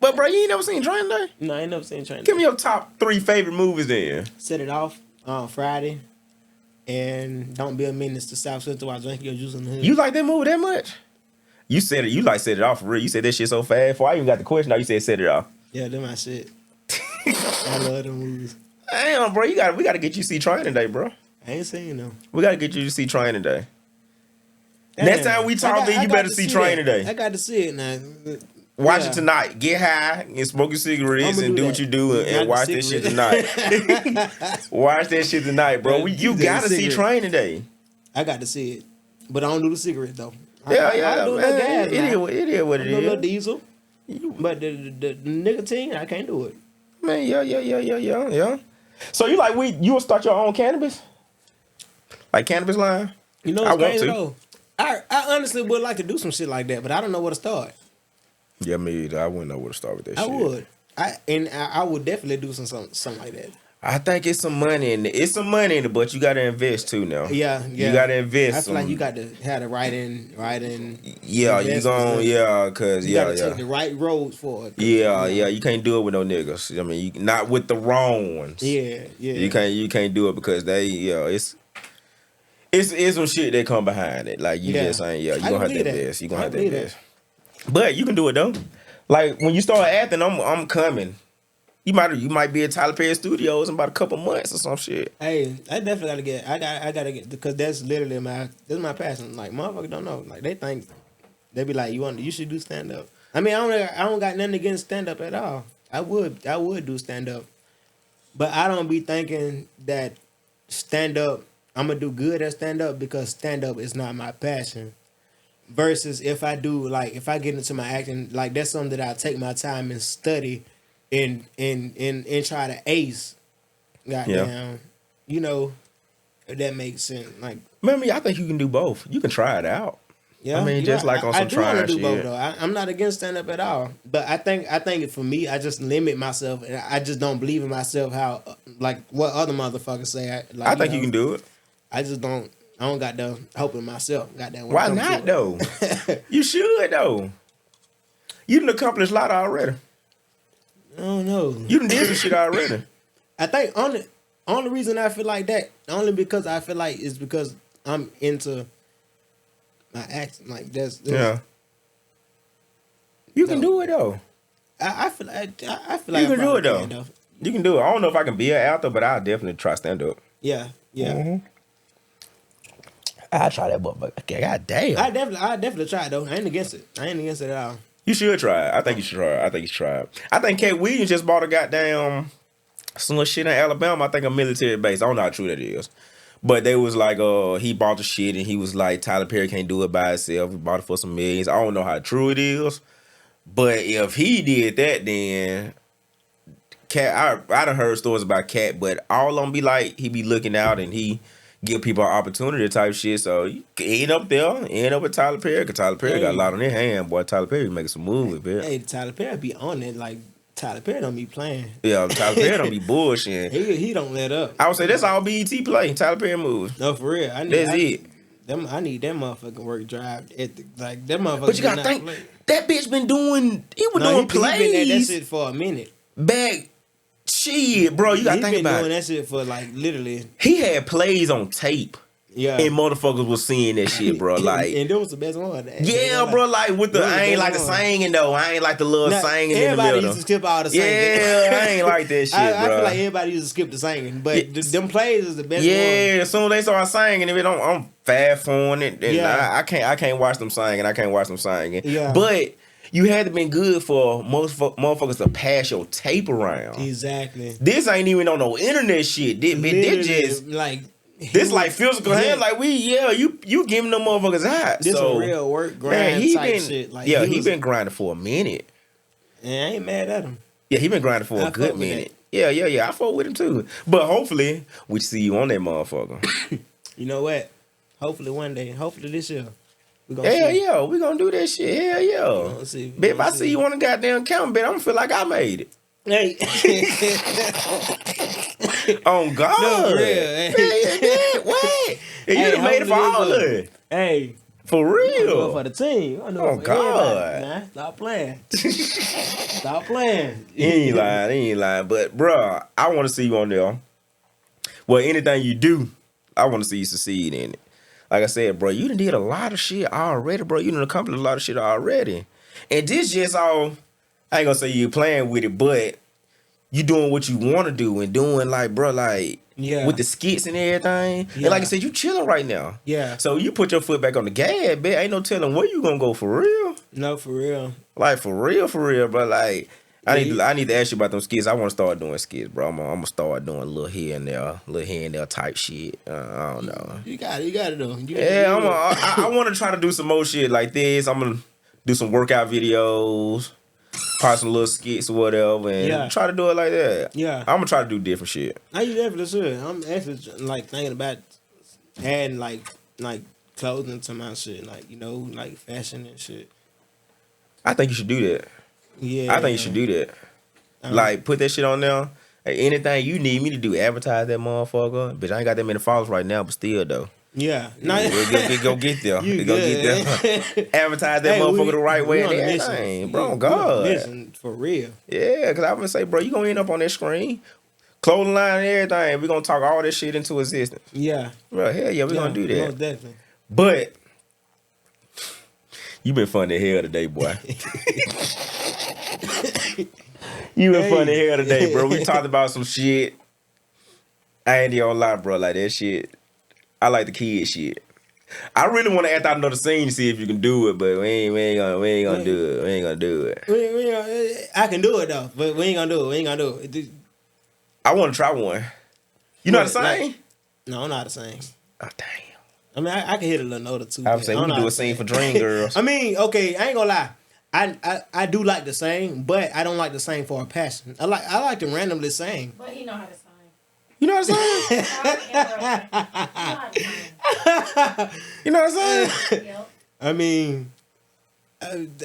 But, bro, you ain't never seen Training Day? No, I ain't never seen Training Give Day. me your top 3 favorite movies then. Set It Off on Friday, and Don't Be a Menace to South Central while drinking your juice in the hood. You like that movie that much? You said it. You like Set It Off for real. You said that shit so fast. Before I even got the question, now you said Set It Off. Yeah, they're my shit. I love them movies. Damn, bro. We gotta get you to see Training Day, bro. I ain't seen them. We gotta get you to see Training Day. Damn. Next time we talk, then you better to see that. Training Day. I got to see it now. Watch Yeah. it tonight. Get high and smoke your cigarettes I'ma and do do that. what you do and Not watch the that shit cigarette. tonight. Watch that shit tonight, bro. Yeah, You do that gotta see cigarette. Training Day. I got to see it, but I don't do the cigarette though. Yeah, I do a little man. gas. It is what I it do a little is. diesel, but the nicotine, I can't do it. Man, yeah. So you like you will start your own cannabis? Like cannabis line? You know I what's want crazy to. though? I honestly would like to do some shit like that, but I don't know where to start. Yeah, me either. I wouldn't know where to start with that I shit. would. I would definitely do something like that. I think it's some money in it. It's some money in it, but you gotta invest too now. Yeah. You gotta invest. I feel like you got to have the right in. Yeah, you investments gon' in. yeah, cause You yeah, gotta yeah. take the right roads for it. Yeah. You can't do it with no niggas. I mean, not with the wrong ones. Yeah. You can't do it because they, it's some shit that come behind it. Like you Yeah. just ain't, you I gonna have to believe that. invest. You gonna I have to believe invest. But you can do it though. Like when you start acting, I'm coming. You might be at Tyler Perry Studios in about a couple months or some shit. Hey, I definitely gotta get. I gotta get because that's literally my passion. Like motherfuckers don't know. Like they be like, you should do stand up. I mean, I don't got nothing against stand up at all. I would do stand up, but I don't be thinking that stand up. I'm gonna do good at stand up because stand up is not my passion. Versus if I get into my acting, like that's something that I take my time and study, and try to ace. Goddamn, if that makes sense. Like, Remember, I think you can do both. You can try it out. yeah, I mean, you just know, like on I some do wanna trying do shit. both though. I'm not against stand up at all, but I think for me, I just limit myself, and I just don't believe in myself. How like what other motherfuckers say. I think you can do it. I just don't. I don't got the hope in myself. Got that. Why not though? You should though. You done accomplished a lot already. I don't know. You done did some shit already. I think only reason I feel like that, only because I feel like is because I'm into my acting. Like that's Yeah. You can do it though. I feel like You I can do probably it though. can, You can do it. I don't know if I can be an actor, but I'll definitely try stand up. Yeah. I'll try that motherfucker. Okay, god damn. I definitely try it though. I ain't against it. I ain't against it at all. You should try it. I think you should try it. I think Cat Williams just bought a goddamn some little shit in Alabama. I think a military base. I don't know how true that is. But they was like, he bought the shit and he was like, Tyler Perry can't do it by himself. He bought it for some millions. I don't know how true it is. But if he did that, then Cat, I done heard stories about Cat, but all of them be like, he be looking out and he give people an opportunity type shit. So you end up with Tyler Perry, because Tyler Perry got a lot on their hand. Boy, Tyler Perry making some moves, man. Hey, Tyler Perry be on it. Like Tyler Perry don't be playing. Yeah, Tyler Perry don't be bullshitting. He don't let up. I would say that's all BET play. Tyler Perry movies. No, for real. I need that motherfucking work drive. Like that motherfucker. But you gotta think that bitch been doing. He was doing plays. He been at that shit for a minute. Back, shit, bro. You gotta think about He been doing it. that shit for like literally. He had plays on tape. Yeah. And motherfuckers was seeing that shit, bro. Like, and that was the best one. yeah, bro. Like with the, I ain't like the singing though. I ain't like the little singing in the middle. Everybody used to skip all the singing. Yeah, I ain't like that shit, bro. I feel like everybody used to skip the singing, but them plays is the best one. Yeah, as soon as they start singing, if it don't, I'm fast forwarding it. And Yeah. I can't watch them singing. I can't watch them singing. Yeah. But you had to been good for most motherfuckers to pass your tape around. Exactly. This ain't even on no internet shit. This just like this like physical hand. Like you giving them motherfuckers hot. This so, a real work grind man, he type been, shit. Like he been grinding for a minute. And I ain't mad at him. Yeah, he been grinding for a good minute. Yeah. I fuck with him too. But hopefully we see you on that motherfucker. You know what? Hopefully one day. Hopefully this year. We We gonna do that shit. Hell yeah. gonna see. Bet if I see you on the goddamn count, bet I'm gonna feel like I made it. Hey. On God. No, for real. Hey. What? And you done made it for all of it. Hey. For I'm doing real. it for the team. I'm doing Oh, it for God. everybody. Nah, stop playing. Stop playing. He ain't lying. But, bruh, I want to see you on there. Well, anything you do, I want to see you succeed in it. Like I said, bro, you done did a lot of shit already, bro. You done accomplished a lot of shit already. And this just all, I ain't gonna say you playing with it, but you doing what you want to do and doing like, bro, like, Yeah. with the skits and everything. Yeah. And like I said, you chilling right now. Yeah. So you put your foot back on the gas, bitch. Ain't no telling where you gonna go for real. No, for real. Like, for real, bro. Like, I need to ask you about them skits. I want to start doing skits, bro. I'm gonna start doing a little here and there type shit. I don't know. You got it though. I want to try to do some more shit like this. I'm gonna do some workout videos, probably some little skits or whatever, and try to do it like that. Yeah. I'm gonna try to do different shit. You definitely should. I'm actually like thinking about adding like clothing to my shit, like like fashion and shit. I think you should do that. Yeah. I think you should do that. Like, put that shit on there. Hey, anything you need me to do, advertise that motherfucker. Bitch, I ain't got that many followers right now, but still, though. Yeah. Go get there. You Go good. get there. Advertise that motherfucker the right way and on a everything. mission. Bro, We on a God. mission, for real. Yeah, because I'm going to say, bro, you going to end up on that screen. Clothing line and everything. We're going to talk all this shit into existence. Yeah. Bro, hell yeah, we're going to do that. Most definitely. But, you been funny as hell today, boy. You been funny as hell today, bro. We talked about some shit. I ain't gonna lie, bro. Like, that shit, I like the kid shit. I really want to act out another scene to see if you can do it, but we ain't gonna do it. We ain't gonna do it. I can do it though, but we ain't gonna do it. I want to try one. You know how to sing? No, I'm not the same. Oh, damn. I mean, I can hit a little note or two. I would say we can do a scene for Dream Girls. I mean, okay, I ain't gonna lie. I do like to sing, but I don't like to sing for a passion. I like to randomly sing. But he know how to sing. You know what I'm saying? You know what I'm saying? Yep. I mean,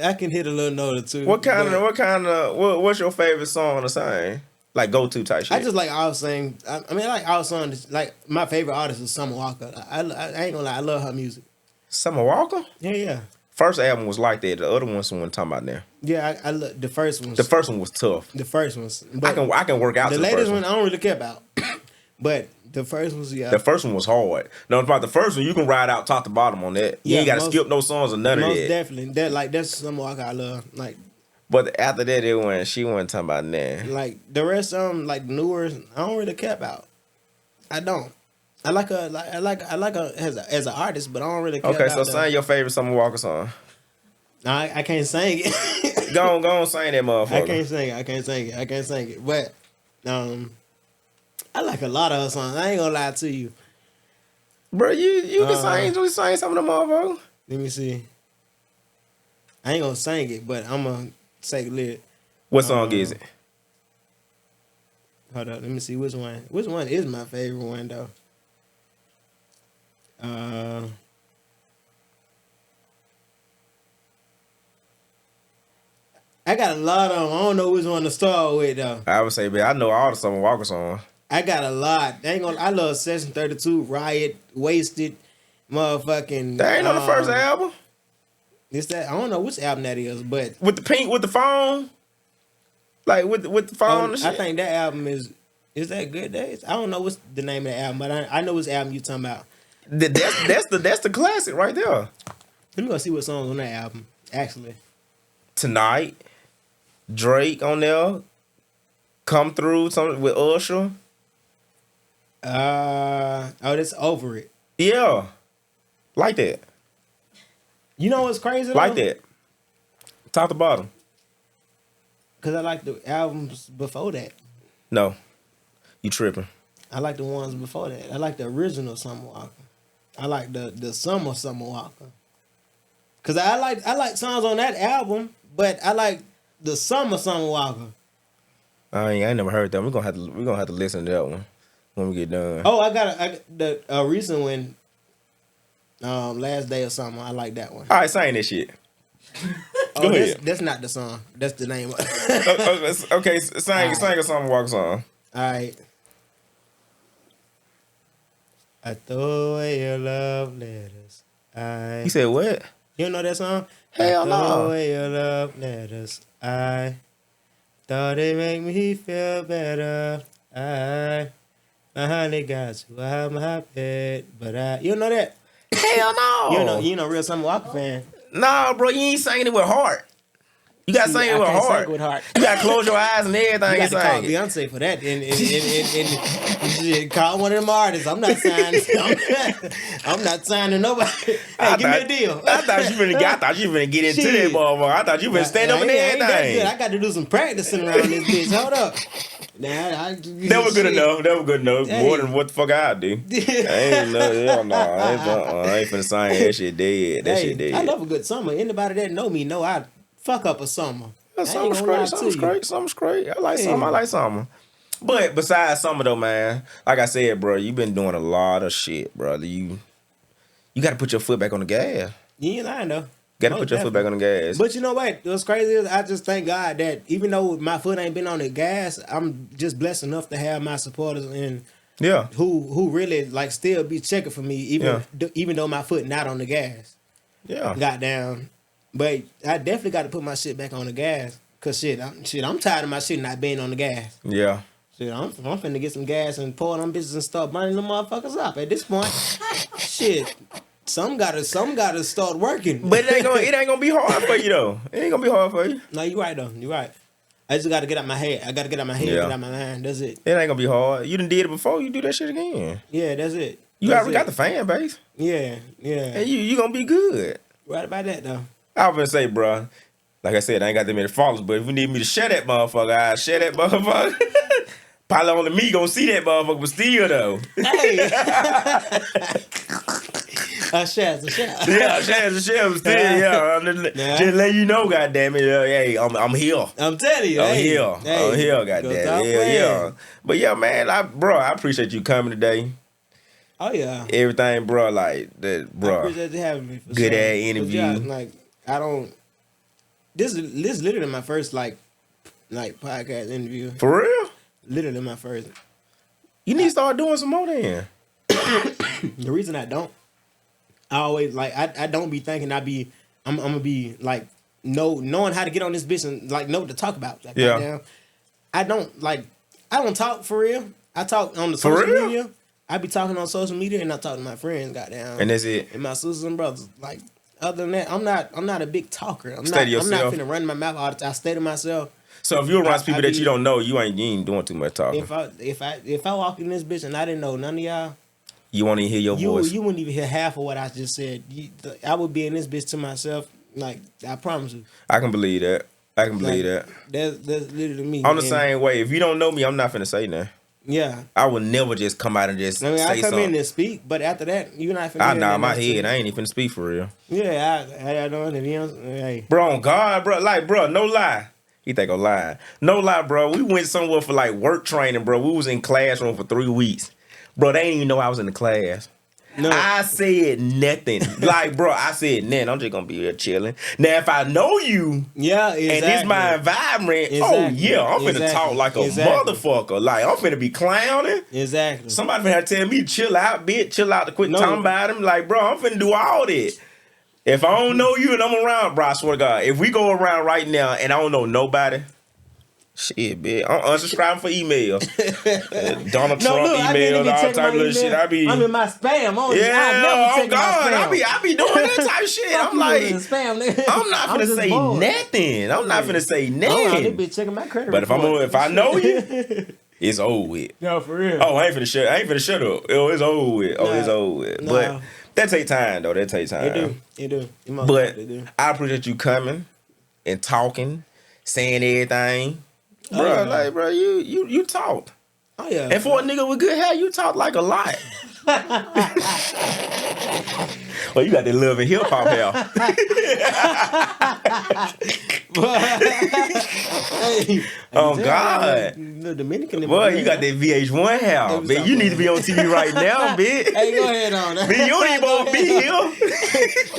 I can hit a little note or two. What's your favorite song to sing? Like go to type shit. I just like all sing. I mean, I like all songs. Like my favorite artist is Summer Walker. I ain't gonna lie, I love her music. Summer Walker? Yeah. First album was like that. The other one's the one I'm talking about now. Yeah, I love the first one. The first one was tough. The first one's. But I can work out the to latest first one I don't really care about. But the first one's The first one was hard. No, about the first one, you can ride out top to bottom on that. You Yeah, ain't got to most- skip no songs or none of most that. definitely. That's Summer Walker I love. But after that, she wasn't talking about that. Like the rest of them, like newer, I don't really care about. I don't. I like her. I like her as an artist, but I don't really care. Okay, about so sing your favorite Summer Walker song. No, I can't sing it. Go on, sing that motherfucker. I can't sing it. But I like a lot of her songs. I ain't gonna lie to you. Bro, you can sing some of them motherfuckers. Let me see. I ain't gonna sing it, but I'm gonna say lyric. What song is it? Hold up, let me see which one. Which one is my favorite one though? I got a lot of them. I don't know which one to start with though. I would say, man, I know all the Summer Walker songs. I got a lot. I love Session 32, Riot, Wasted, motherfucking. That ain't on the first album. It's that I don't know which album that is, but With the phone. Like with the phone and shit. I think that album is that Good Days? I don't know what's the name of the album, but I know which album you talking about. That's the classic right there. Let me go see what songs on that album. Actually, Tonight, Drake on there. Come Through something with Usher. that's Over It. Yeah, like that. You know what's crazy? Like that. Top to bottom. Because I like the albums before that. No, you tripping. I like the ones before that. I like the original Summer Walker. I like the Summer Walker. Cause I like songs on that album, but I like the Summer Walker. I ain't never heard that. We're gonna have to listen to that one when we get done. Oh, I got the recent one. Last Day or something. I like that one. All right, sing that shit. Oh, Go ahead. That's not the song. That's the name of it. Okay, sing a Summer Walker song. All right. I throw away your love letters. You said what? You don't know that song? Hell I no. throw away your love letters. I thought it make me feel better. I honey got you out my bed, but you don't know that? Hell no. You know real Summer Walker fan. Nah, bro, you ain't singing it with heart. You gotta sing it with can't heart. sing with heart. You gotta close your eyes and everything. You got You to call sing it. Beyonce for that, and shit, call one of them artists. I'm not signing. I'm not signing nobody. Hey, give me a deal. I thought you finna get into Shit. that motherfucker. I thought you finna stand up and ain't that good. everything. I got to do some practicing around this bitch. Hold up. Nah, That was good enough. That was good enough. Hey. More than what the fuck I do. Hell no. I ain't finna sing that shit dead. That shit dead. I love a good summer. Anybody that know me know I fuck up a summer. I ain't Summer's gonna lie great. to Summer's you. great. Summer's great. I like Yeah. summer. I like summer. But besides summer though, man, like I said, bro, you been doing a lot of shit, brother. You got to put your foot back on the gas. You ain't lying though. Got to Most put your foot back on the gas. But you know what? What's crazy is I just thank God that even though my foot ain't been on the gas, I'm just blessed enough to have my supporters and yeah, who really like still be checking for me even though my foot not on the gas. yeah. Goddamn. But I definitely got to put my shit back on the gas. Cause I'm tired of my shit not being on the gas. Yeah. Shit, I'm finna get some gas and pour them bitches and start burning them motherfuckers up. At this point, shit, some gotta start working. But it ain't gonna be hard for you though. It ain't gonna be hard for you. No, you right though. You right. I just gotta get out my head. I gotta get out my head, Yeah. get out my mind. That's it. It ain't gonna be hard. You done did it before. You do that shit again. Yeah, that's it. You That's already it. got the fan base, Yeah. and you gonna be good. Right about that though. I was gonna say, bro. Like I said, I ain't got that many followers, but if you need me to share that motherfucker, I'll share that motherfucker. Probably only me gonna see that motherfucker, but still though. Hey. A share. Yeah, share, but still, yeah. Just let you know, goddamn it. Hey, I'm here. I'm telling you. I'm hey, here. Hey, I'm here, go goddamn. stop Yeah, playing. yeah. But yeah, man, I appreciate you coming today. Oh yeah. Everything, bro, like that, I bro. appreciate you having me. For Good sure. ass interview. But yeah, like I don't. This is literally my first like podcast interview. For real? Literally my first. You need to start doing some more then. The reason I don't, I always like I don't be thinking I'm gonna be like knowing how to get on this bitch and like know what to talk about. Like, Yeah. goddamn, I don't talk for real. I talk on the For social real? media. I be talking on social media and I talk to my friends. Goddamn. And that's it. And my sisters and brothers. Like other than that, I'm not a big talker. I'm Stay to not yourself. finna run my mouth all the time. I stay to myself. So if you're around people I that be- you don't know, you ain't doing too much talking. If I walk in this bitch and I didn't know none of y'all, You won't even hear your voice. you wouldn't even hear half of what I just said. I would be in this bitch to myself. Like I promise you. I can believe that. I can believe Like, that. That's literally me. I'm the And, same way. If you don't know me, I'm not finna say nothing. Yeah. I would never just come out and just I mean, say I come something. in and speak, but after that, you're not finna I hear nah, nothing my else head. to I me. ain't even finna speak for real. Yeah, I don't know. Hey. Bro, on God, bro. Like, bro, no lie. He think I'm lying. No lie, bro. We went somewhere for like work training, bro. We was in classroom for 3 weeks. Bro, they didn't even know I was in the class. No. I said nothing. Like, bro, I said nothing. I'm just gonna be here chilling. Now, if I know you, Yeah, exactly. and it's my environment, oh Exactly. yeah, I'm finna Exactly. talk like a Exactly. motherfucker. Like, I'm finna be clowning. Exactly. Somebody finna have to tell me to chill out, bitch. Chill out to quit No. talking about him. Like, bro, I'm finna do all that. If I don't know you and I'm around, bro, I swear to God, if we go around right now and I don't know nobody, shit, bitch, I'm unsubscribing for emails. Donald Trump emails, all type of little shit. I'm in my spam. Yeah, I never oh check my God, spam. I be doing that type of shit. I'm like, spam, nigga. I'm not finna just say bored. nothing. I'm not finna say I'm out there nothing. be checking my credit But if report. I know you, it's over with. No, for real. Oh, I ain't finna shut up. Oh, it's over with. Oh, it's over with. Nah. But that take time though. That take time. It do. It most But definitely do. I appreciate you coming and talking, saying everything. Oh, Bro, yeah. like, bro, you talk. Oh yeah. And for a nigga with good hair, you talk like a lot. Well, you got that love and hip hop hair. Hey, Oh, God. The Dominican. Boy, you got that VH1 hair. Bitch, you need to be on TV right now, bitch. Hey, go ahead on. Bitch, you don't even want to be here.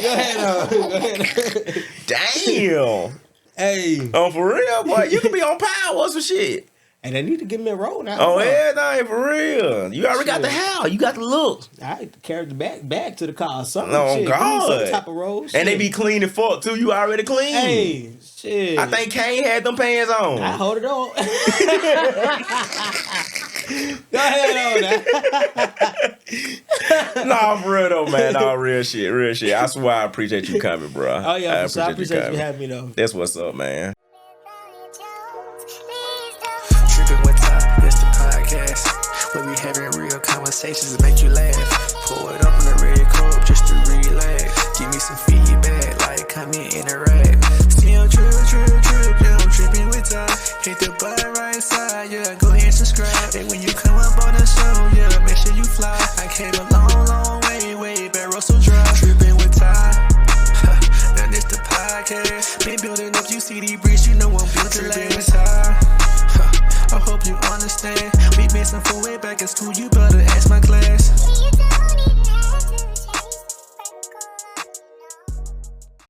Go ahead on. Go ahead on. Damn. Hey. Oh, for real, boy. You could be on Power or some shit. And they need to give me a roll now. Oh, everything for real. You already got the hair. You got the look. I carried the back to the car or something. Oh, shit. God. Some type of roll. And they shit. be clean and fuck, too. You already clean. Hey, shit. I think Kane had them pants on. I hold it on. Go ahead on that. Nah, for real though, man. Nah, real shit. I swear I appreciate you coming, bro. Oh, yeah. I appreciate you coming. having me, though. That's what's up, man. Tripping with Ty, that's the podcast. Where we having real conversations that make you laugh. Pour it up in a red cup just to relax. Give me some feedback, like, comment, interact. See, I'm trip, yeah, I'm tripping with Ty. Hit the button right side, yeah, go ahead and subscribe. And when you come up on the show, yeah, make sure you fly. I came a long way, barrel so dry. Tripping with Ty. Now this the podcast. Been building up UCD Breeze, you know I'm built to last. I hope you understand. We been some full way back in school, you